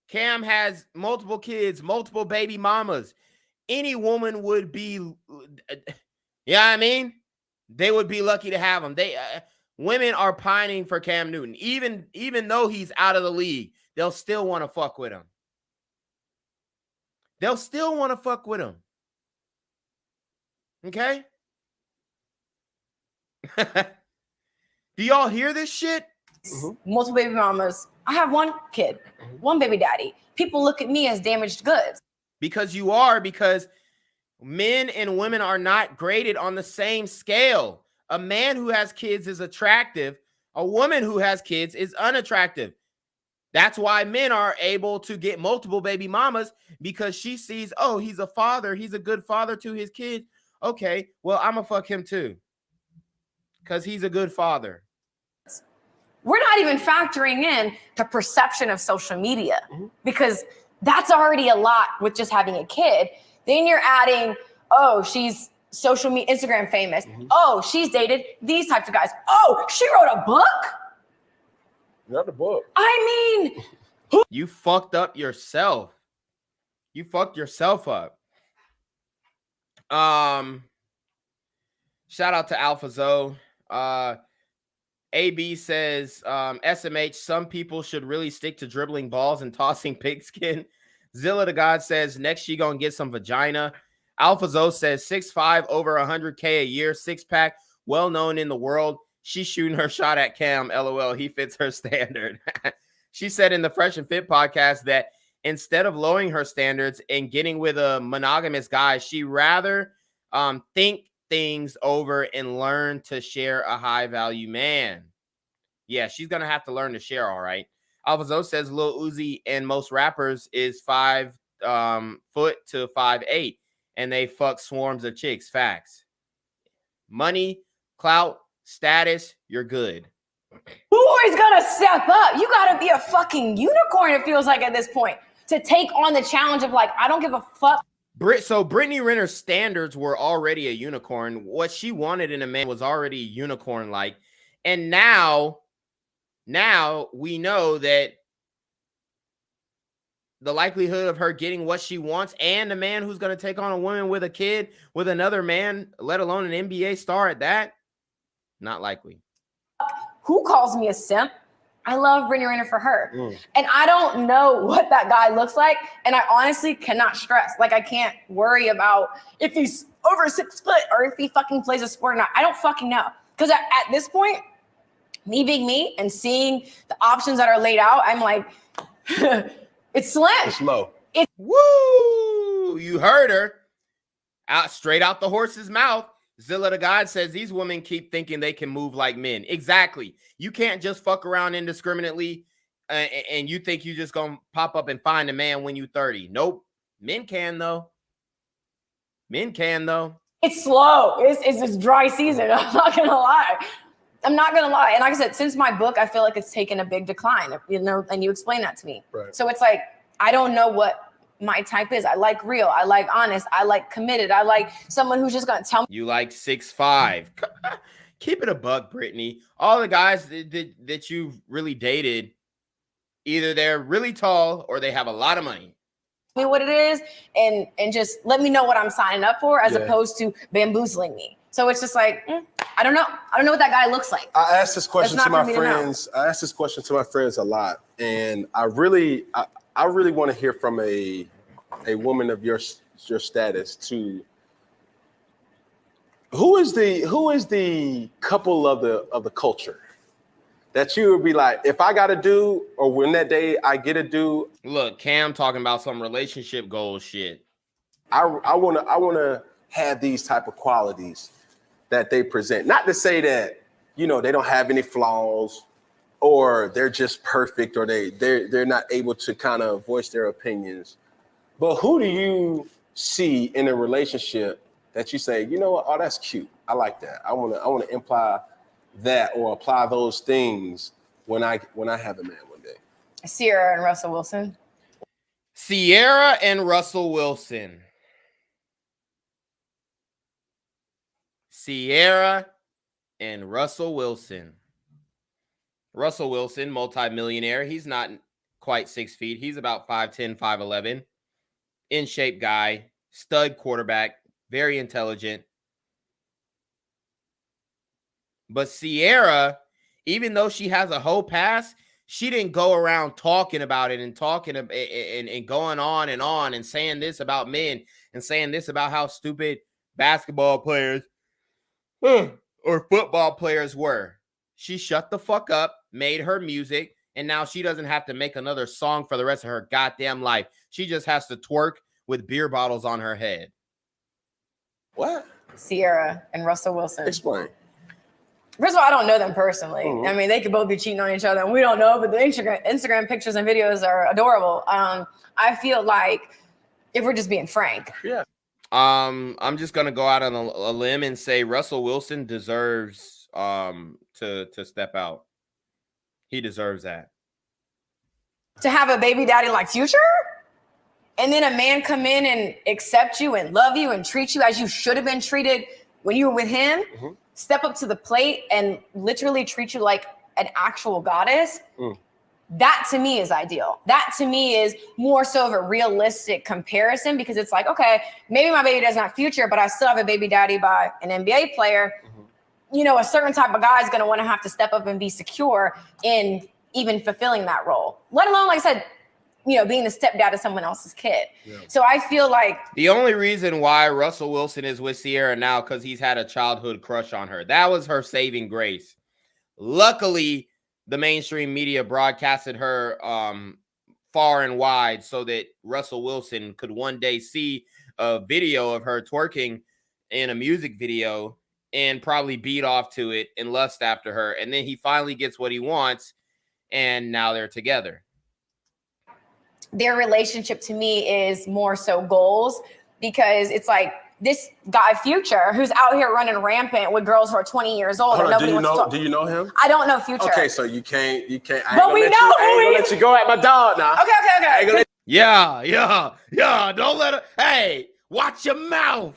Cam has multiple kids, multiple baby mamas. Any woman would be, you know what I mean? They would be lucky to have him. Women are pining for Cam Newton. Even though he's out of the league, they'll still want to fuck with him. They'll still want to fuck with him. Okay? Do y'all hear this shit? Multiple baby mamas. I have one kid, one baby daddy. People look at me as damaged goods. Because men and women are not graded on the same scale. A man who has kids is attractive. A woman who has kids is unattractive. That's why men are able to get multiple baby mamas, because she sees, oh, he's a father. He's a good father to his kids. Okay, well, I'm going to fuck him too, because he's a good father. We're not even factoring in the perception of social media, because that's already a lot with just having a kid. Then you're adding, oh, she's social media, Instagram famous. Oh, she's dated these types of guys. Oh, she wrote a book? Not the book. I mean, you fucked up yourself. You fucked yourself up. Shout out to Alpha Zoe. AB says, SMH, some people should really stick to dribbling balls and tossing pigskin. Zilla the God says, next she gonna get some vagina. Alpha Zoe says, 6'5", over 100K a year, six-pack, well-known in the world. She's shooting her shot at Cam, LOL. He fits her standard. She said in the Fresh and Fit podcast that instead of lowering her standards and getting with a monogamous guy, she rather think things over and learn to share a high-value man. Yeah, she's going to have to learn to share, all right. Alpha Zoe says Lil Uzi and most rappers is 5 foot to 5'8", and they fuck swarms of chicks. Facts. Money, clout, status, you're good. who is going to step up? You got to be a fucking unicorn, it feels like, at this point, to take on the challenge of, like, I don't give a fuck. So Brittany Renner's standards were already a unicorn. What she wanted in a man was already unicorn-like. And now we know that the likelihood of her getting what she wants and a man who's going to take on a woman with a kid with another man, let alone an NBA star at that, not likely. Who calls me a simp? I love Brittany Renner for her. And I don't know what that guy looks like. And I honestly cannot stress. Like, I can't worry about if he's over 6 foot or if he fucking plays a sport or not. I don't fucking know. Because at this point, me being me and seeing the options that are laid out, I'm like, it's slim. It's low. Woo! You heard her. Straight out the horse's mouth. Zilla the God says these women keep thinking they can move like men. Exactly. You can't just fuck around indiscriminately and you think you just gonna pop up and find a man when you 30. Nope. Men can though. Men can though. It's slow. It's dry season. I'm not gonna lie. And like I said, since my book, I feel like it's taken a big decline, you know, and you explained that to me. Right. So it's like, I don't know what my type is. I like real. I like honest. I like committed. I like someone who's just going to tell me. You like 6'5". Keep it a buck, Brittany. All the guys that you've really dated, either they're really tall or they have a lot of money. Me what it is and just let me know what I'm signing up for as opposed to bamboozling me. So it's just like, I don't know. I don't know what that guy looks like. I ask this question to my friends. I ask this question to my friends a lot. And I really want to hear from a woman of your status to who is the couple of the culture that you would be like, if I got a dude or when that day I get a dude. Look, Cam talking about some relationship goals shit. I want to have these type of qualities that they present. Not to say that, you know, they don't have any flaws or they're just perfect or they're not able to kind of voice their opinions. But who do you see in a relationship that you say, you know what, oh, that's cute. I like that. I want to imply that or apply those things when I have a man one day. Sierra and Russell Wilson. Sierra and Russell Wilson. Sierra and Russell Wilson. Russell Wilson, multimillionaire. He's not quite 6 feet. He's about 5'10", 5'11". In shape guy, stud quarterback, very intelligent. But Ciara, even though she has a whole pass, she didn't go around talking about it and talking and going on and saying this about men and saying this about how stupid basketball players or football players were. She shut the fuck up, made her music, and now she doesn't have to make another song for the rest of her goddamn life. She just has to twerk with beer bottles on her head. What? Ciara and Russell Wilson. Explain. First of all, I don't know them personally. Mm-hmm. I mean, they could both be cheating on each other, and we don't know. But the Instagram pictures and videos are adorable. I feel like, if we're just being frank, Yeah. I'm just gonna go out on a limb and say Russell Wilson deserves to step out. He deserves that. to have a baby daddy like Future, and then a man come in and accept you and love you and treat you as you should have been treated when you were with him. Mm-hmm. Step up to the plate and literally treat you like an actual goddess. That to me is ideal. That to me is more so of a realistic comparison, because it's like, okay, maybe my baby daddy's not Future, but I still have a baby daddy by an NBA player. You know, a certain type of guy is going to want to have to step up and be secure in even fulfilling that role, let alone, like I said, you know, being the stepdad of someone else's kid. Yeah. So I feel like the only reason why Russell Wilson is with Ciara now, because he's had a childhood crush on her. That was her saving grace. Luckily, the mainstream media broadcasted her far and wide so that Russell Wilson could one day see a video of her twerking in a music video and probably beat off to it and lust after her. And then he finally gets what he wants, and now they're together. Their relationship to me is more so goals, because it's like this guy Future who's out here running rampant with girls who are 20 years old. Hold and on, nobody wants to talk. do you know him? I don't know Future. Okay, so you can't. But we know who I ain't he gonna let you go at my dog now. Okay. Yeah. Don't let her. Hey, watch your mouth.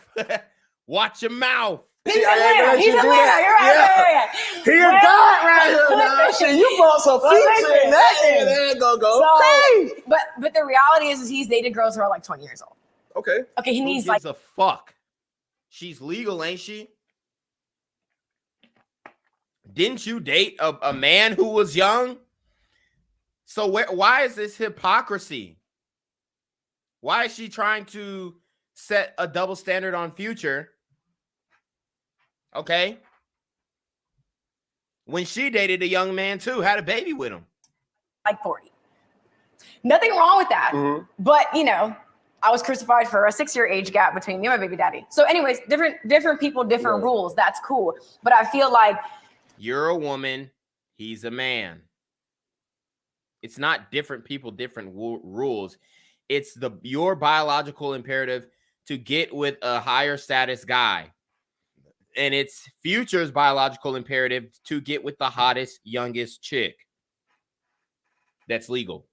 Watch your mouth. He's Atlanta. You're right. He a god right here now. Shit, you brought some Future in that. There ain't gonna go. So, but the reality is he's dated girls who are like 20 years old. Okay, he needs like a fuck. She's legal, ain't she? Didn't you date a man who was young? So why is this hypocrisy? Why is she trying to set a double standard on Future? Okay. When she dated a young man too, had a baby with him. Like 40. Nothing wrong with that. Mm-hmm. But, you know, I was crucified for a 6-year age gap between me and my baby daddy. So anyways, different people, different rules. That's cool. But I feel like you're a woman, he's a man. It's not different people, different rules. It's your biological imperative to get with a higher status guy. And it's Future's biological imperative to get with the hottest, youngest chick. That's legal.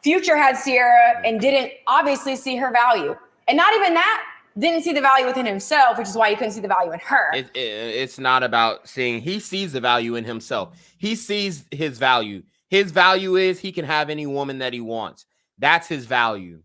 Future had Ciara and didn't obviously see her value. And not even that, didn't see the value within himself, which is why he couldn't see the value in her. It's not about seeing. He sees the value in himself. He sees his value. His value is he can have any woman that he wants. That's his value.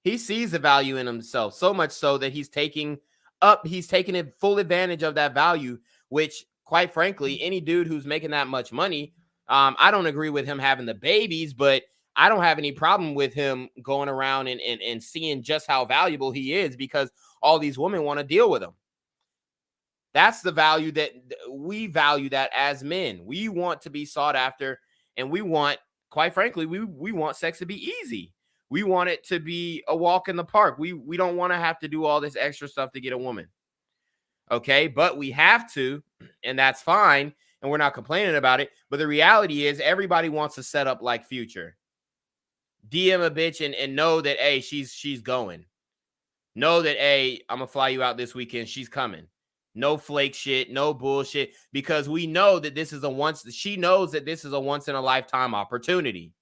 He sees the value in himself, so much so that he's taking full advantage of that value, which, quite frankly, any dude who's making that much money, I don't agree with him having the babies, but I don't have any problem with him going around and seeing just how valuable he is, because all these women want to deal with him. That's the value that we value, that as men. We want to be sought after, and we want, quite frankly, we want sex to be easy. We want it to be a walk in the park. We don't want to have to do all this extra stuff to get a woman. Okay, but we have to, and that's fine, and we're not complaining about it. But the reality is everybody wants to set up like Future. DM a bitch and know that, hey, she's going. Know that, hey, I'm going to fly you out this weekend. She's coming. No flake shit, no bullshit, because we know that she knows that this is a once in a lifetime opportunity.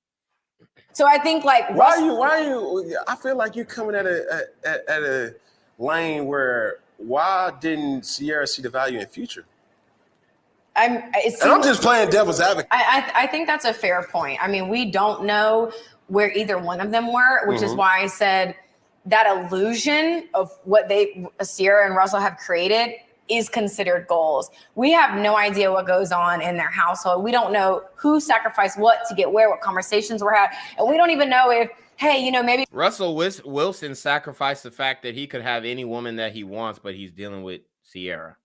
So I think like why are you I feel like you're coming at a lane where why didn't Ciara see the value in Future? And I'm just playing devil's advocate. I think that's a fair point. I mean, we don't know where either one of them were, which is why I said that illusion of what Sierra and Russell have created is considered goals. We have no idea what goes on in their household. We don't know who sacrificed what to get where, what conversations were had. And we don't even know if, hey, you know, maybe Russell Wilson sacrificed the fact that he could have any woman that he wants, but he's dealing with Sierra.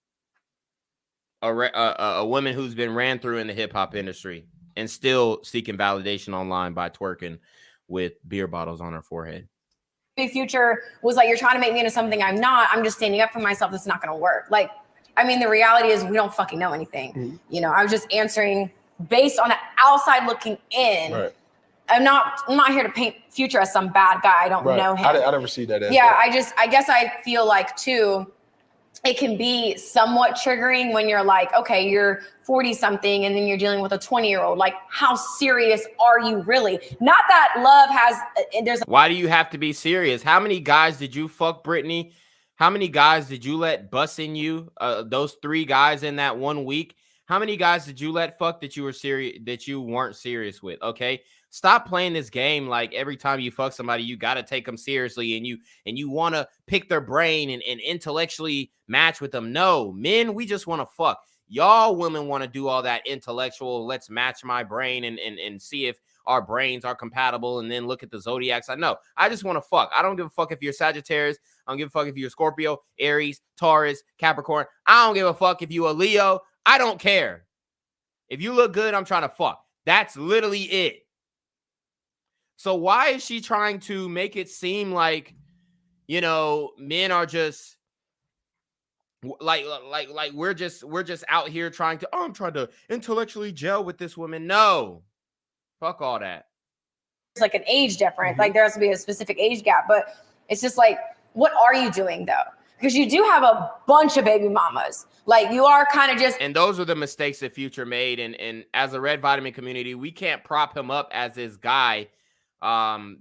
A woman who's been ran through in the hip hop industry and still seeking validation online by twerking with beer bottles on her forehead. Future was like, you're trying to make me into something I'm not. I'm just standing up for myself. This is not going to work. Like, I mean, the reality is we don't fucking know anything. You know, I was just answering based on the outside looking in. Right. I'm not here to paint Future as some bad guy. I don't know him. I never see that. Yeah, I guess I feel like too, it can be somewhat triggering when you're like, okay, you're 40 something and then you're dealing with a 20-year-old. Like, how serious are you really? Not that love has, Why do you have to be serious? How many guys did you fuck, Brittany? How many guys did you let bust in you? Those 3 guys in that 1 week. How many guys did you let fuck that you were serious, that you weren't serious with? Okay. Stop playing this game like every time you fuck somebody, you got to take them seriously and you want to pick their brain and intellectually match with them. No, men, we just want to fuck. Y'all women want to do all that intellectual, let's match my brain and see if our brains are compatible and then look at the zodiacs. I know. I just want to fuck. I don't give a fuck if you're Sagittarius. I don't give a fuck if you're Scorpio, Aries, Taurus, Capricorn. I don't give a fuck if you a Leo. I don't care. If you look good, I'm trying to fuck. That's literally it. So why is she trying to make it seem like, you know, men are just like we're just out here trying to, I'm trying to intellectually gel with this woman. No, fuck all that. It's like an age difference. Like there has to be a specific age gap, but it's just like, what are you doing though? Because you do have a bunch of baby mamas. Like you are kind of just. And those are the mistakes that Future made. And as a Red Vitamin community, we can't prop him up as this guy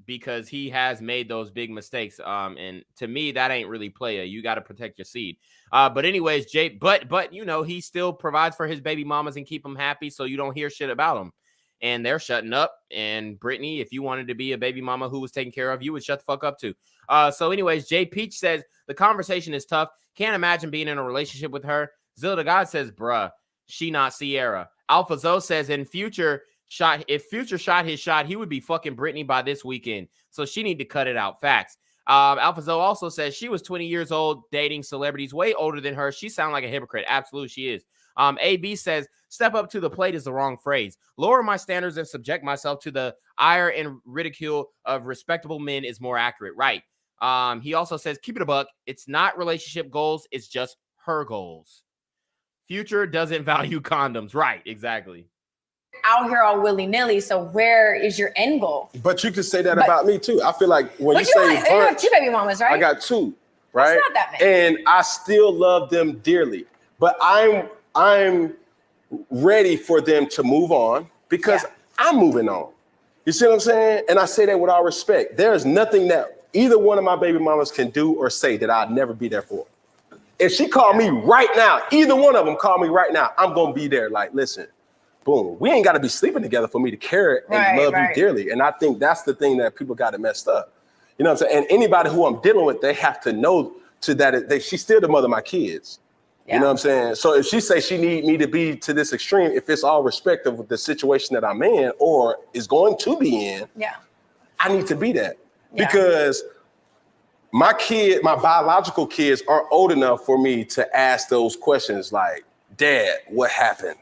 because he has made those big mistakes. And to me, that ain't really playa. You got to protect your seed. But anyways, Jay, but you know, he still provides for his baby mamas and keep them happy. So you don't hear shit about him. And they're shutting up. And Brittany, if you wanted to be a baby mama who was taken care of, you would shut the fuck up too. So anyways, Jay Peach says the conversation is tough. Can't imagine being in a relationship with her. Zilda God says, bruh, she not Sierra. Alpha Zoe says if Future shot his shot, he would be fucking Brittany by this weekend. So she need to cut it out. Facts. Alpha Zoe also says she was 20 years old dating celebrities way older than her. She sounds like a hypocrite. Absolutely, she is. AB says, step up to the plate is the wrong phrase. Lower my standards and subject myself to the ire and ridicule of respectable men is more accurate. Right. He also says, keep it a buck. It's not relationship goals. It's just her goals. Future doesn't value condoms. Right. Exactly. Out here all willy-nilly. So where is your end goal? But you could say that about me too. I feel like when you say you have 2 baby mamas, right? I got 2, right? That's not that many. And I still love them dearly. But I'm ready for them to move on because I'm moving on. You see what I'm saying? And I say that with all respect. There's nothing that either one of my baby mamas can do or say that I'd never be there for. If she called me right now, either one of them call me right now, I'm going to be there. Like, listen, boom, we ain't got to be sleeping together for me to care and love you dearly. And I think that's the thing that people got it messed up. You know what I'm saying? And anybody who I'm dealing with, they have to know to that she's still the mother of my kids. You know what I'm saying? So if she says she need me to be to this extreme, if it's all respect of the situation that I'm in or is going to be in, I need to be that. Because my biological kids aren't old enough for me to ask those questions like, Dad, what happened?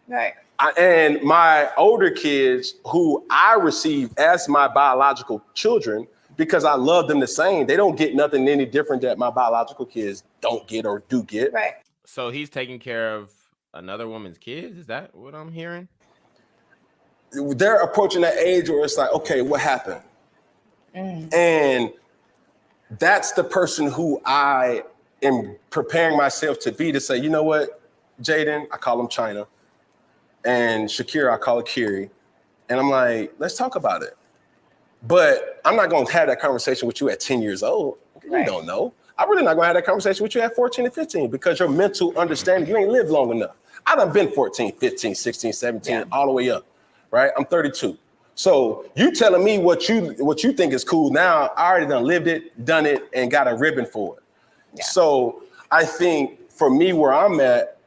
Right. And my older kids who I receive as my biological children, because I love them the same, they don't get nothing any different that my biological kids don't get or do get. Right. So he's taking care of another woman's kids? Is that what I'm hearing? They're approaching that age where it's like, okay, what happened? And that's the person who I am preparing myself to be, to say, you know what, Jaden, I call him China, and Shakira, I call her Kiri. And I'm like, let's talk about it. But I'm not going to have that conversation with you at 10 years old. You don't know. I'm really not going to have that conversation with you at 14 and 15 because your mental understanding, you ain't lived long enough. I done been 14, 15, 16, 17, all the way up, right? I'm 32. So you telling me what you think is cool now, I already done lived it, done it, and got a ribbon for it. Yeah. So I think for me, where I'm at,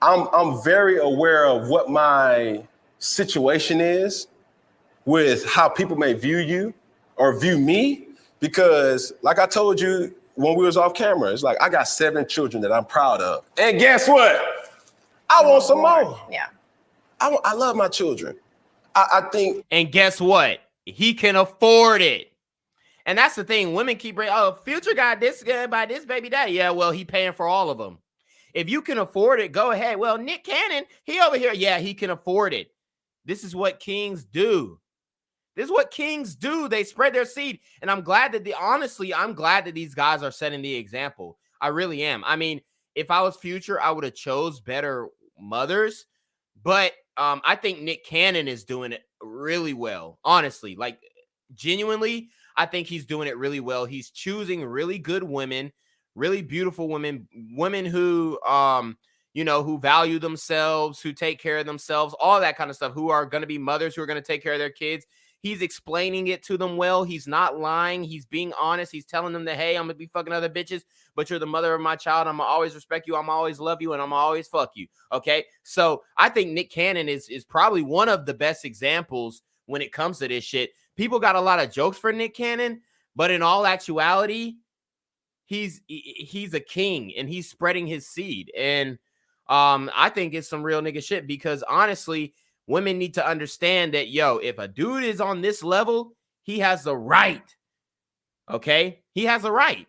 I'm very aware of what my situation is with how people may view you or view me, because like I told you when we was off camera, it's like I got 7 children that I'm proud of. And guess what? I want some more. Yeah. I love my children. I think. And guess what? He can afford it. And that's the thing. Women keep bringing, oh, Future got this guy by this baby daddy. Yeah, well, he paying for all of them. If you can afford it, go ahead. Well, Nick Cannon, he over here. Yeah, he can afford it. This is what kings do. This is what kings do. They spread their seed. And I'm glad that I'm glad that these guys are setting the example. I really am. I mean, if I was Future, I would have chose better mothers. But I think Nick Cannon is doing it really well. Honestly, like genuinely, I think he's doing it really well. He's choosing really good women, really beautiful women, women who, who value themselves, who take care of themselves, all that kind of stuff, who are going to be mothers, who are going to take care of their kids. He's explaining it to them well. He's not lying. He's being honest. He's telling them that, hey, I'm going to be fucking other bitches, but you're the mother of my child. I'm going to always respect you. I'm going to always love you, and I'm going to always fuck you. Okay? So I think Nick Cannon is probably one of the best examples when it comes to this shit. People got a lot of jokes for Nick Cannon, but in all actuality, he's a king, and he's spreading his seed. And I think it's some real nigga shit, because honestly, women need to understand that, if a dude is on this level, he has the right. Okay? He has the right.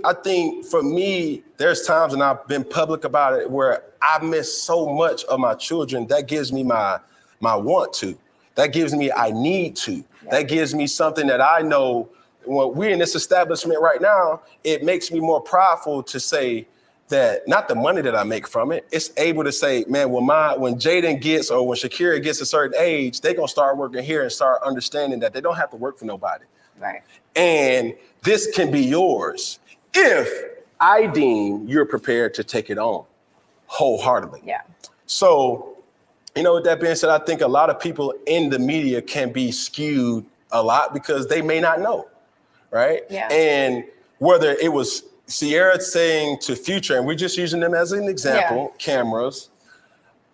I think for me, there's times, and I've been public about it, where I miss so much of my children. That gives me my want to. That gives me I need to. Yeah. That gives me something that I know when we're in this establishment right now, it makes me more prideful to say that not the money that I make from it, it's able to say, man, when Jaden gets, or when Shakira gets a certain age, they're going to start working here and start understanding that they don't have to work for nobody. Right. And this can be yours if I deem you're prepared to take it on wholeheartedly. Yeah. So, with that being said, I think a lot of people in the media can be skewed a lot because they may not know, right? Yeah. And whether it was Sierra saying to Future, and we're just using them as an example, cameras.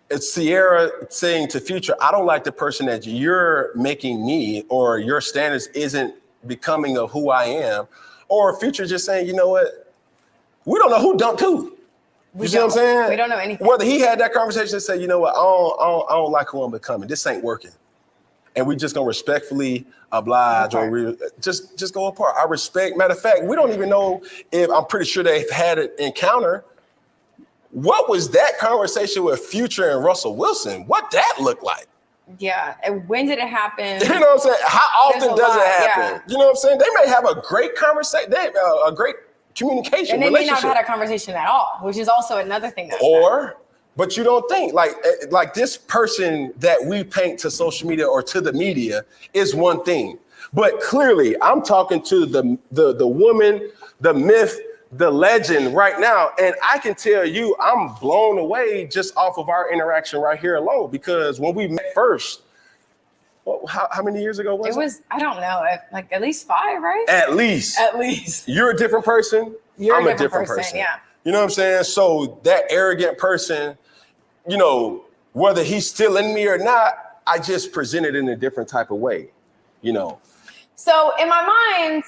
It's Sierra saying to Future, I don't like the person that you're making me, or your standards isn't becoming of who I am. Or Future just saying, you know what? We don't know who dumped who. You see what I'm saying? We don't know anything. Whether he had that conversation and say, you know what? I don't like who I'm becoming. This ain't working. And we just gonna respectfully oblige or just go apart. I respect. Matter of fact, we don't even know if, I'm pretty sure they've had an encounter. What was that conversation with Future and Russell Wilson? What that looked like? Yeah. And when did it happen? You know what I'm saying? How often does it happen? Yeah. You know what I'm saying? They may have a great conversation. They have a great communication. And they may not have had a conversation at all, which is also another thing. But you don't think like this person that we paint to social media or to the media is one thing. But clearly, I'm talking to the woman, the myth, the legend right now. And I can tell you, I'm blown away just off of our interaction right here alone. Because when we met first, how many years ago was it? It was, I don't know, like at least 5, right? At least. You're a different person. I'm a different person. Yeah. You know what I'm saying? So that arrogant person, whether he's still in me or not, I just present it in a different type of way, So in my mind,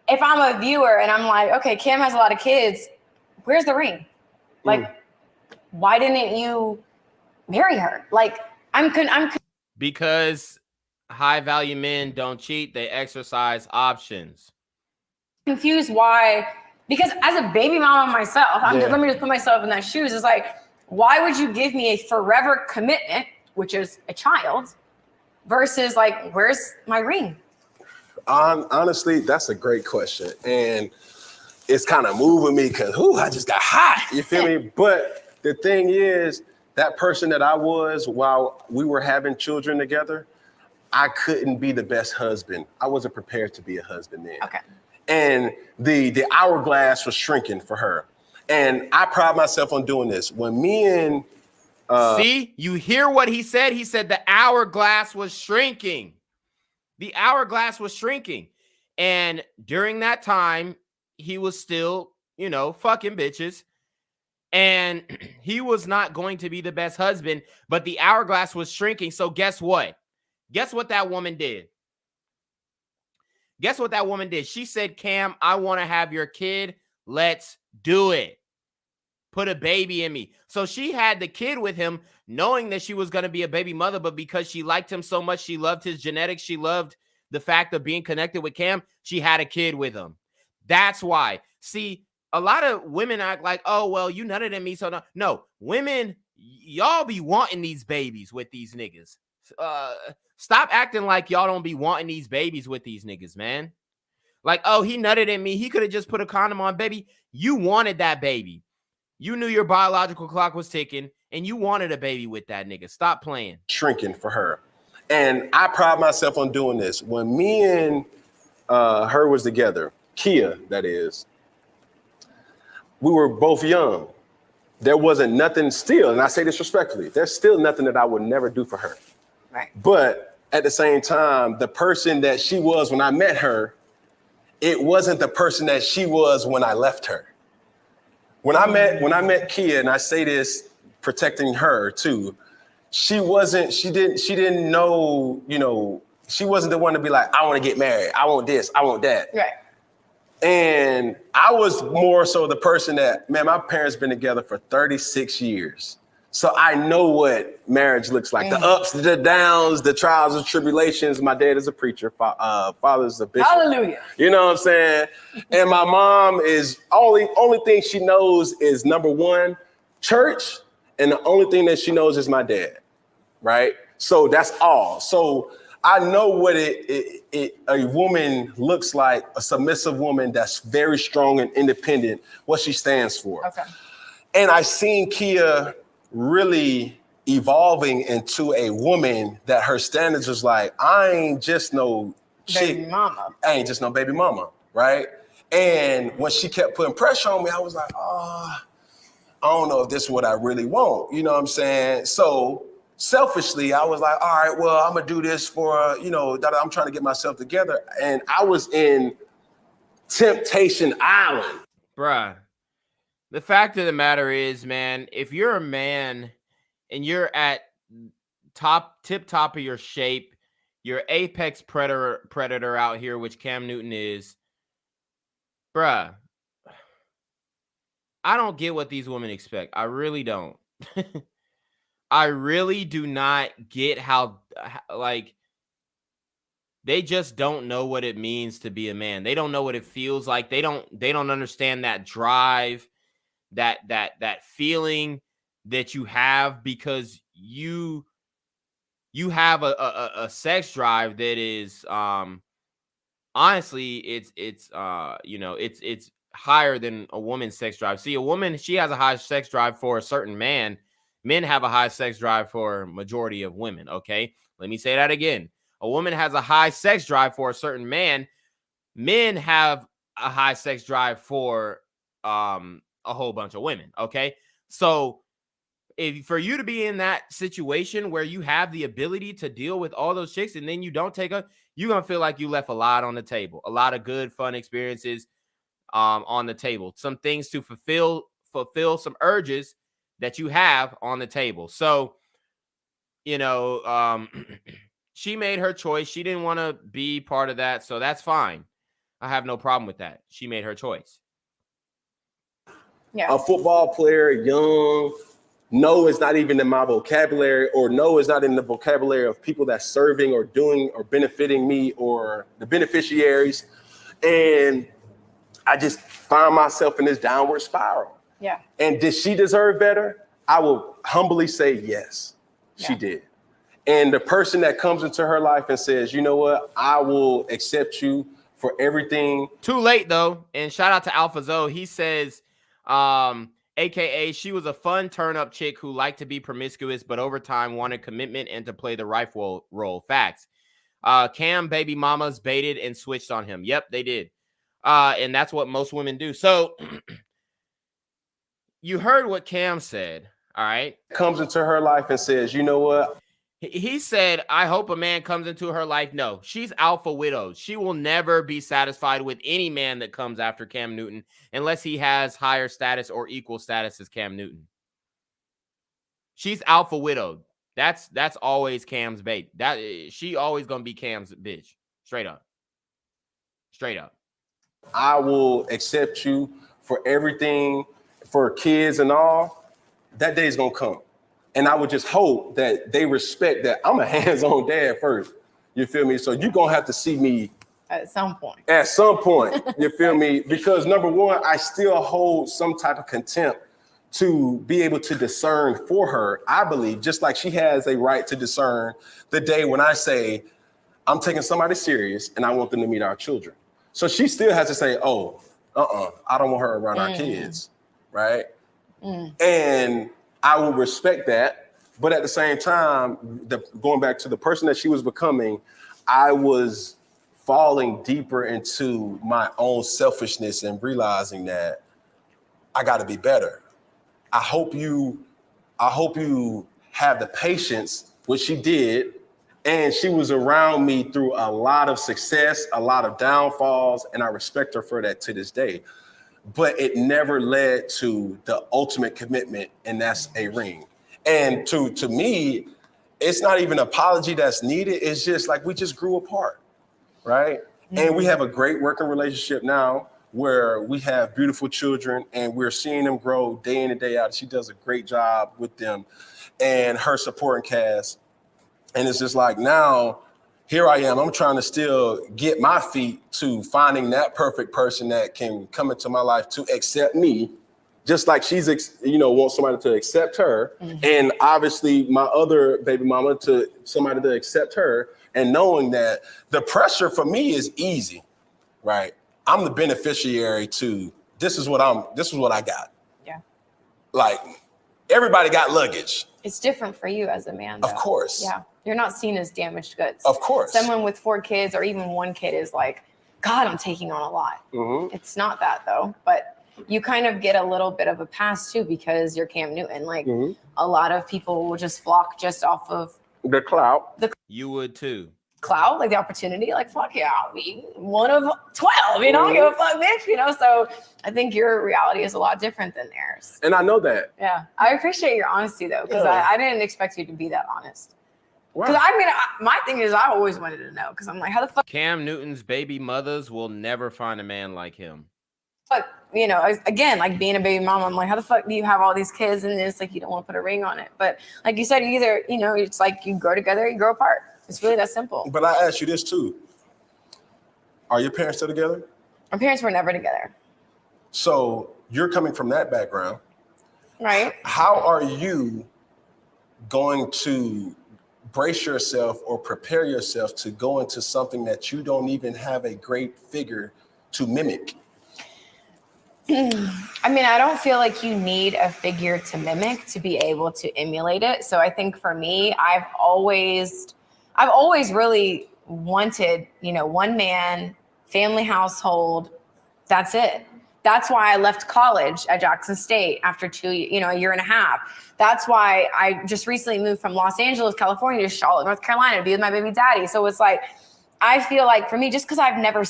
if I'm a viewer and I'm like, okay, Kim has a lot of kids, where's the ring? Like, why didn't you marry her? Like, because high value men don't cheat, they exercise options. Confused why, because as a baby mama myself, let me just put myself in that shoes. It's like, why would you give me a forever commitment, which is a child, versus like, where's my ring? Honestly, that's a great question. And it's kind of moving me because, I just got hot. You feel me? But the thing is, that person that I was while we were having children together, I couldn't be the best husband. I wasn't prepared to be a husband then. Okay. And the hourglass was shrinking for her. And I pride myself on doing this. When me and see, you hear what he said? He said the hourglass was shrinking. The hourglass was shrinking. And during that time, he was still, you know, fucking bitches. And he was not going to be the best husband, but the hourglass was shrinking. So guess what? Guess what that woman did? Guess what that woman did? She said, Cam, I want to have your kid. Let's do it. Put a baby in me. So she had the kid with him, knowing that she was going to be a baby mother, but because she liked him so much, she loved his genetics, she loved the fact of being connected with Cam, she had a kid with him. That's why. See, a lot of women act like, oh, well, you nutted in me, so no. No, women, y'all be wanting these babies with these niggas. Stop acting like y'all don't be wanting these babies with these niggas, man. Like, oh, he nutted in me. He could have just put a condom on, baby. You wanted that baby. You knew your biological clock was ticking, and you wanted a baby with that nigga. Stop playing. Shrinking for her. And I pride myself on doing this. When me and her was together, Kia, that is, we were both young. There wasn't nothing still, and I say this respectfully, there's still nothing that I would never do for her. Right. But at the same time, the person that she was when I met her, it wasn't the person that she was when I left her. When I met Kia, and I say this protecting her too, she didn't know, you know, she wasn't the one to be like, I want to get married. I want this, I want that. Right. And I was more so the person that, man, my parents been together for 36 years. So I know what marriage looks like. The ups, the downs, the trials and tribulations. My dad is a preacher. Father's a bishop. Hallelujah. You know what I'm saying? And my mom is only thing she knows is number one, church. And the only thing that she knows is my dad. Right? So that's all. So I know what a woman looks like, a submissive woman that's very strong and independent, what she stands for. Okay. And I seen Kia really evolving into a woman that her standards was like, I ain't just no chick. Baby mama. I ain't just no baby mama, right? And when she kept putting pressure on me, I was like, oh, I don't know if this is what I really want. You know what I'm saying? So selfishly, I was like, all right, well, I'm gonna do this for, you know, that I'm trying to get myself together. And I was in Temptation Island. Bruh. The fact of the matter is, man, if you're a man and you're at tip top of your shape, you're apex predator out here, which Cam Newton is, bruh, I don't get what these women expect. I really don't. I really do not get how, like, they just don't know what it means to be a man. They don't know what it feels like. They don't understand that drive, that feeling that you have because you have a sex drive that is honestly it's higher than a woman's sex drive. See, a woman, she has a high sex drive for a certain man. Men have a high sex drive for a majority of women, okay? Let me say that again. A woman has a high sex drive for a certain man. Men have a high sex drive for a whole bunch of women, okay? So for you to be in that situation where you have the ability to deal with all those chicks and then you don't take you're going to feel like you left a lot on the table, a lot of good, fun experiences on the table, some things to fulfill some urges that you have on the table. So, you know, she made her choice. She didn't want to be part of that, so that's fine. I have no problem with that. She made her choice. Yeah. A football player, young, no is not even in my vocabulary, or no is not in the vocabulary of people that's serving or doing or benefiting me or the beneficiaries. And I just find myself in this downward spiral. Yeah. And did she deserve better? I will humbly say yes, she did. And the person that comes into her life and says, you know what, I will accept you for everything. Too late, though. And shout out to Alpha Zoe. He says, AKA, she was a fun turn-up chick who liked to be promiscuous, but over time wanted commitment and to play the rifle role. Facts. Cam baby mamas baited and switched on him. Yep, they did. And that's what most women do. So you heard what Cam said. All right. Comes into her life and says, you know what? He said, I hope a man comes into her life. No, she's alpha widowed. She will never be satisfied with any man that comes after Cam Newton unless he has higher status or equal status as Cam Newton. She's alpha widowed. That's always Cam's bait. That she always gonna be Cam's bitch. Straight up. Straight up. I will accept you for everything, for kids and all. That day's gonna come. And I would just hope that they respect that I'm a hands-on dad first. You feel me? So you're gonna have to see me at some point. At some point, you feel me? Because number one, I still hold some type of contempt to be able to discern for her, I believe, just like she has a right to discern the day when I say, I'm taking somebody serious and I want them to meet our children. So she still has to say, oh, I don't want her around our kids, right? And I will respect that. But at the same time, going back to the person that she was becoming, I was falling deeper into my own selfishness and realizing that I got to be better. I hope you have the patience, which she did, and she was around me through a lot of success, a lot of downfalls, and I respect her for that to this day. But it never led to the ultimate commitment, and that's a ring. And to me, it's not even an apology that's needed. It's just like we just grew apart, right? Mm-hmm. And we have a great working relationship now where we have beautiful children and we're seeing them grow day in and day out. She does a great job with them and her supporting cast. And it's just like now, here I am. I'm trying to still get my feet to finding that perfect person that can come into my life to accept me, just like she's, wants somebody to accept her. Mm-hmm. And obviously my other baby mama to somebody to accept her, and knowing that the pressure for me is easy, right? I'm the beneficiary to, this is what I got. Yeah. Like everybody got luggage. It's different for you as a man, though. Of course. Yeah. You're not seen as damaged goods. Of course. Someone with 4 kids or even 1 kid is like, God, I'm taking on a lot. Mm-hmm. It's not that though, but you kind of get a little bit of a pass too because you're Cam Newton. Like a lot of people will just flock just off of the clout. You would too. Clout, like the opportunity, like fuck yeah, I'll be one of 12, I don't give a fuck, bitch, so I think your reality is a lot different than theirs. And I know that. Yeah, I appreciate your honesty though, because I didn't expect you to be that honest. Because my thing is I always wanted to know, because I'm like, how the fuck Cam Newton's baby mothers will never find a man like him. But again, like being a baby mama, I'm like, how the fuck do you have all these kids and it's like you don't want to put a ring on it? But like you said, either it's like you grow together, you grow apart. It's really that simple. But I ask you this too. Are your parents still together? Our parents were never together. So you're coming from that background. Right. How are you going to brace yourself or prepare yourself to go into something that you don't even have a great figure to mimic? I mean, I don't feel like you need a figure to mimic to be able to emulate it. So I think for me, I've always really wanted, one man, family household. That's it. That's why I left college at Jackson State after a year and a half. That's why I just recently moved from Los Angeles, California to Charlotte, North Carolina to be with my baby daddy. So it's like, I feel like for me, just because I've never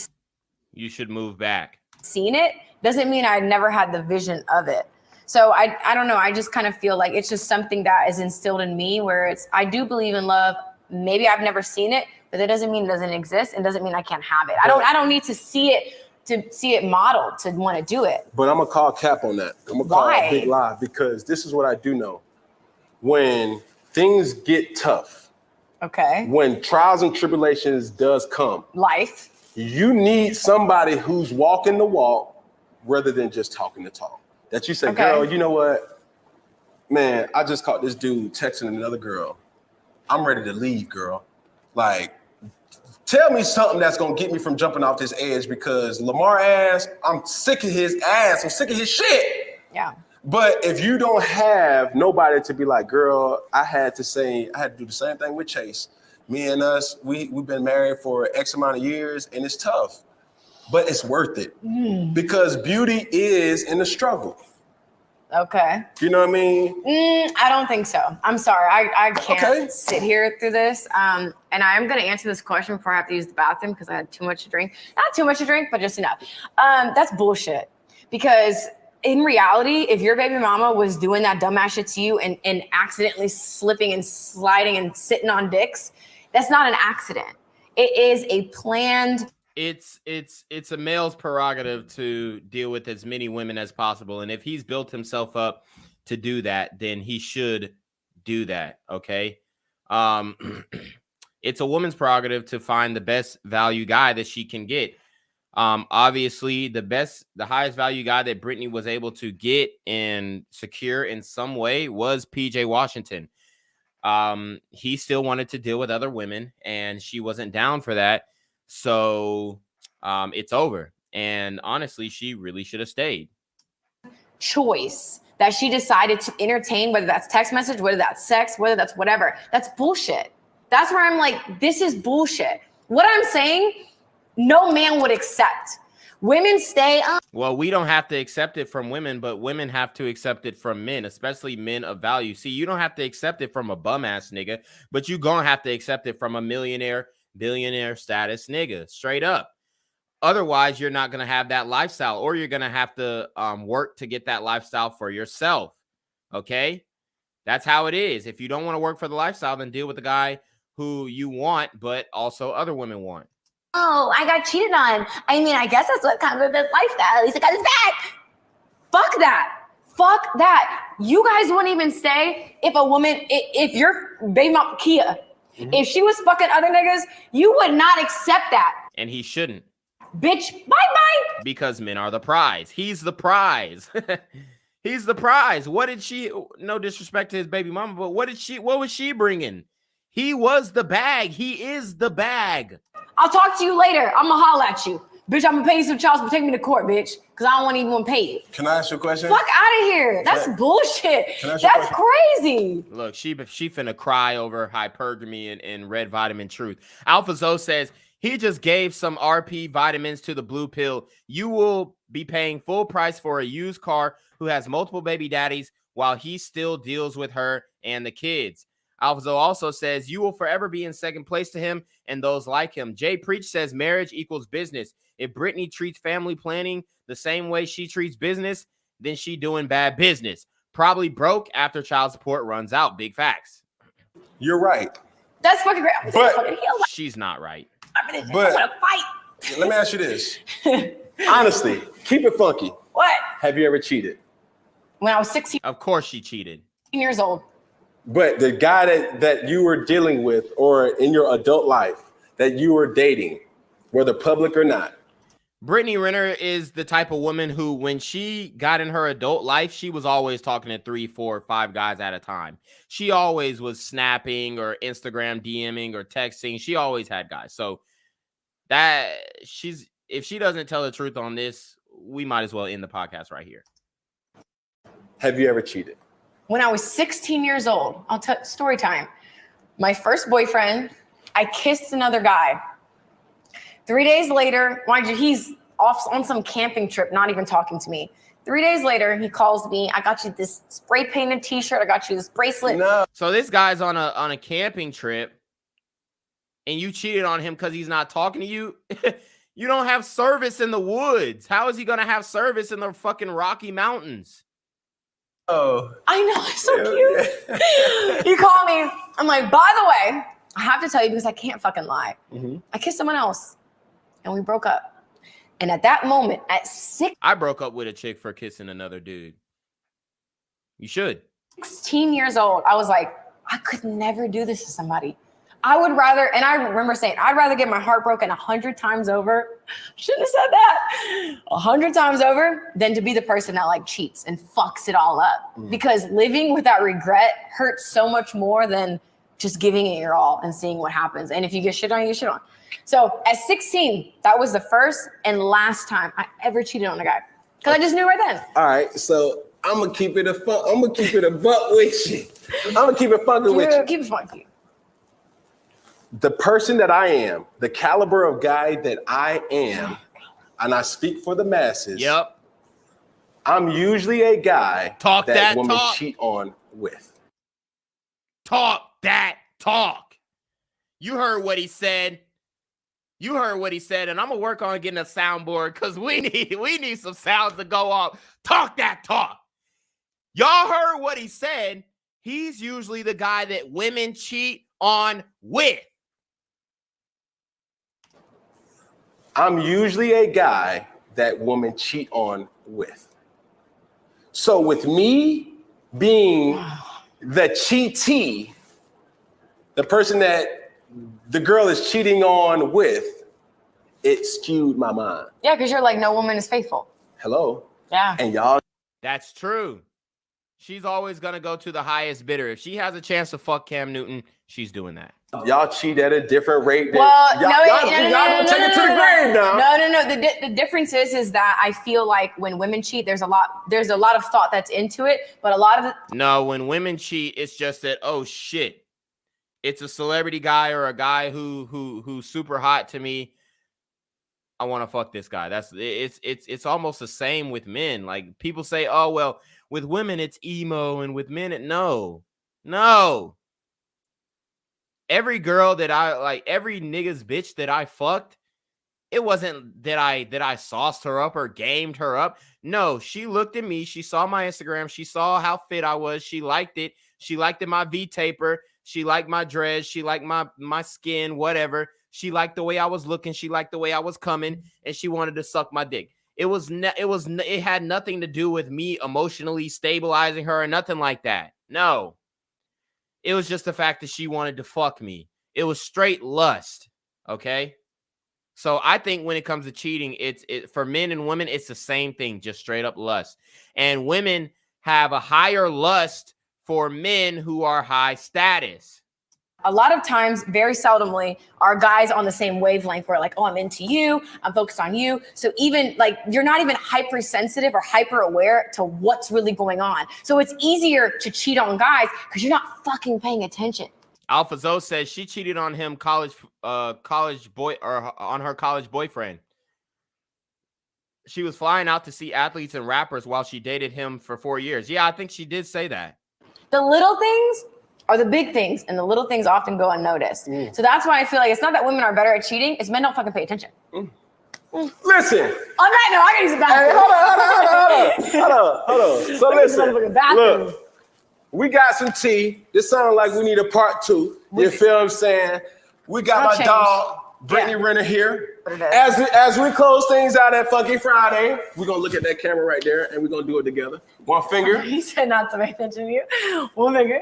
you should move back. Seen it doesn't mean I never had the vision of it. So I don't know. I just kind of feel like it's just something that is instilled in me where I do believe in love. Maybe I've never seen it, but that doesn't mean it doesn't exist and doesn't mean I can't have it. I don't need to see it modeled to want to do it. But I'm gonna call cap on that. I'm gonna call it a big lie because this is what I do know. When things get tough, okay, when trials and tribulations does come, life, you need somebody who's walking the walk rather than just talking the talk. That you say, girl, you know what? Man, I just caught this dude texting another girl. I'm ready to leave, girl. Like, tell me something that's gonna get me from jumping off this edge because Lamar ass, I'm sick of his ass. I'm sick of his shit. Yeah. But if you don't have nobody to be like, girl, I had to do the same thing with Chase. Me and us, we've been married for X amount of years and it's tough, but it's worth it because beauty is in the struggle. Okay. You know what I mean? I don't think so. I'm sorry. I can't sit here through this. And I'm going to answer this question before I have to use the bathroom because I had too much to drink. Not too much to drink, but just enough. That's bullshit. Because in reality, if your baby mama was doing that dumbass shit to you and accidentally slipping and sliding and sitting on dicks, that's not an accident. It is a planned. It's a male's prerogative to deal with as many women as possible. And if he's built himself up to do that, then he should do that. Okay. It's a woman's prerogative to find the best value guy that she can get. Obviously the highest value guy that Brittany was able to get and secure in some way was PJ Washington. He still wanted to deal with other women and she wasn't down for that. So it's over. And honestly, she really should have stayed. Choice that she decided to entertain, whether that's text message, whether that's sex, whether that's whatever. That's bullshit. That's where I'm like, this is bullshit. What I'm saying, no man would accept. Women stay up. Well, we don't have to accept it from women, but women have to accept it from men, especially men of value. See, you don't have to accept it from a bum ass nigga, but you gonna have to accept it from a millionaire, billionaire status nigga, straight up. Otherwise, you're not going to have that lifestyle, or you're going to have to work to get that lifestyle for yourself. Okay? That's how it is. If you don't want to work for the lifestyle, then deal with the guy who you want, but also other women want. Oh, I got cheated on. I mean, I guess that's what comes with this lifestyle. At least I got his back. Fuck that. Fuck that. You guys wouldn't even say if a woman, if your baby mom, Kia, if she was fucking other niggas, you would not accept that. And he shouldn't. Bitch, bye-bye. Because men are the prize. He's the prize. He's the prize. What did she, no disrespect to his baby mama, but what was she bringing? He was the bag. He is the bag. I'll talk to you later. I'm gonna holler at you. Bitch, I'm gonna pay you some child support. Take me to court, bitch. Because I don't even want to pay you. Can I ask you a question? Fuck out of here. That's bullshit. That's crazy. Look, she finna cry over hypergamy and red vitamin truth. Alpha Zoe says, he just gave some RP vitamins to the blue pill. You will be paying full price for a used car who has multiple baby daddies while he still deals with her and the kids. Alphazo also says, you will forever be in second place to him and those like him. Jay Preach says marriage equals business. If Brittany treats family planning the same way she treats business, then she doing bad business. Probably broke after child support runs out. Big facts. You're right. That's fucking great. But she's not right. But I want to fight. Let me ask you this. Honestly, keep it funky. What? Have you ever cheated? When I was 16. Of course she cheated. Years old. But the guy that you were dealing with or in your adult life that you were dating, whether public or not. Brittany Renner is the type of woman who, when she got in her adult life, she was always talking to 3, 4, 5 guys at a time. She always was snapping or Instagram DMing or texting. She always had guys. So that if she doesn't tell the truth on this, we might as well end the podcast right here. Have you ever cheated? When I was 16 years old, I'll tell story time. My first boyfriend, I kissed another guy. 3 days later, mind you, he's off on some camping trip, not even talking to me. 3 days later, he calls me. I got you this spray painted t-shirt. I got you this bracelet. No. So this guy's on a camping trip and you cheated on him because he's not talking to you. You don't have service in the woods. How is he going to have service in the fucking Rocky Mountains? Oh, I know, it's so cute. You call me. I'm like, by the way, I have to tell you because I can't fucking lie. I kissed someone else and we broke up. And at that moment, at 16, I broke up with a chick for kissing another dude. You should. 16 years old, I was like, I could never do this to somebody. I would rather, and I remember saying, I'd rather get my heart broken 100 times over. Shouldn't have said that. 100 times over than to be the person that like cheats and fucks it all up. Because living with that regret hurts so much more than just giving it your all and seeing what happens. And if you get shit on, you get shit on. So at 16, that was the first and last time I ever cheated on a guy. Because I just knew right then. All right, so I'm gonna keep it a buck with you. I'm gonna keep it fucking with you. Keep it funky. The person that I am, the caliber of guy that I am, and I speak for the masses. Yep. I'm usually a guy that women talk. cheat on with. Talk that talk. You heard what he said. You heard what he said, and I'm gonna work on getting a soundboard because we need some sounds to go off. Talk that talk. Y'all heard what he said. He's usually the guy that women cheat on with. I'm usually a guy that women cheat on with. So with me being the cheatee, the person that the girl is cheating on with, it skewed my mind. Yeah, because you're like, no woman is faithful. Hello? Yeah. And y'all. That's true. She's always going to go to the highest bidder. If she has a chance to fuck Cam Newton, she's doing that. Y'all cheat at a different rate. Well, y'all gonna take it to the grave now. No. The difference is that I feel like when women cheat, there's a lot of thought that's into it, but a lot of No, when women cheat, it's just that, oh shit, it's a celebrity guy or a guy who's super hot to me. I want to fuck this guy. It's almost the same with men. Like people say, oh well, with women it's emo, and with men no. Every girl that I like, every nigga's bitch that I fucked, it wasn't that I sauced her up or gamed her up. No, she looked at me. She saw my Instagram. She saw how fit I was. She liked it. She liked my V-taper. She liked my dreads. She liked my skin, whatever. She liked the way I was looking. She liked the way I was coming, and she wanted to suck my dick. It had nothing to do with me emotionally stabilizing her or nothing like that. No. It was just the fact that she wanted to fuck me. It was straight lust, okay? So I think when it comes to cheating, for men and women, it's the same thing, just straight up lust. And women have a higher lust for men who are high status. a lot of times, very seldomly, are guys on the same wavelength where like, oh, I'm into you, I'm focused on you. So even like, you're not even hypersensitive or hyper aware to what's really going on. So it's easier to cheat on guys because you're not fucking paying attention. Alpha Zoe says she cheated on him on her college boyfriend. She was flying out to see athletes and rappers while she dated him for 4 years. Yeah, I think she did say that. The little things are the big things, and the little things often go unnoticed. So that's why I feel like it's not that women are better at cheating, it's men don't fucking pay attention. Listen. On that note, I gotta use the bathroom. Hold on. So listen, look, we got some tea. This sounds like we need a part 2. You feel what I'm saying? We got my dog, Brittany Renner here. As we close things out at Funky Friday, we're going to look at that camera right there, and we're going to do it together. One finger. He said not to pay attention to you. One finger.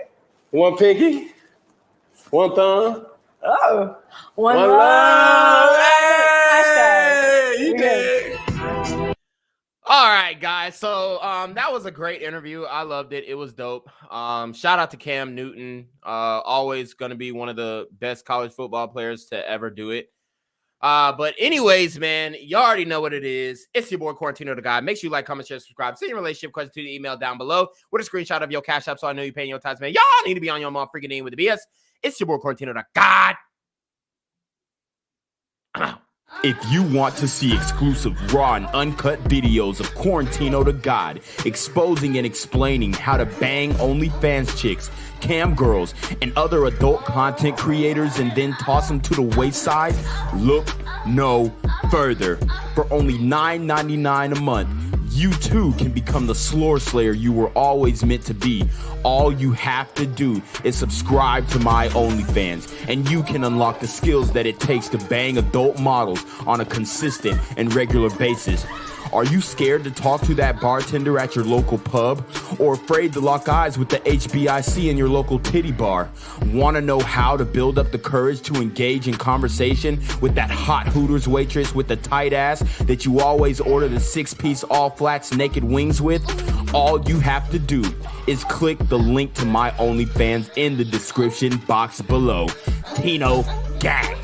One pinky. One thumb. Oh. One love. Hey, you did. All right, guys. So that was a great interview. I loved it. It was dope. Shout out to Cam Newton. Always going to be one of the best college football players to ever do it. But anyways, man, you already know what it is. It's your boy Quarantino Da GAWD. Make sure you like, comment, share, subscribe. Send your relationship question to the email down below with a screenshot of your Cash App so I know you're paying your tithes, man. Y'all need to be on your motherfucking name with the BS. It's your boy Quarantino Da GAWD. If you want to see exclusive raw and uncut videos of Quarantino Da GAWD exposing and explaining how to bang OnlyFans chicks, cam girls, and other adult content creators and then toss them to the wayside, look no further. For only $9.99 a month, you too can become the Slore Slayer you were always meant to be. All you have to do is subscribe to my OnlyFans, and you can unlock the skills that it takes to bang adult models on a consistent and regular basis. Are you scared to talk to that bartender at your local pub? Or afraid to lock eyes with the HBIC in your local titty bar? Want to know how to build up the courage to engage in conversation with that hot Hooters waitress with the tight ass that you always order the 6-piece all flats naked wings with? All you have to do is click the link to my OnlyFans in the description box below. Tino Gang.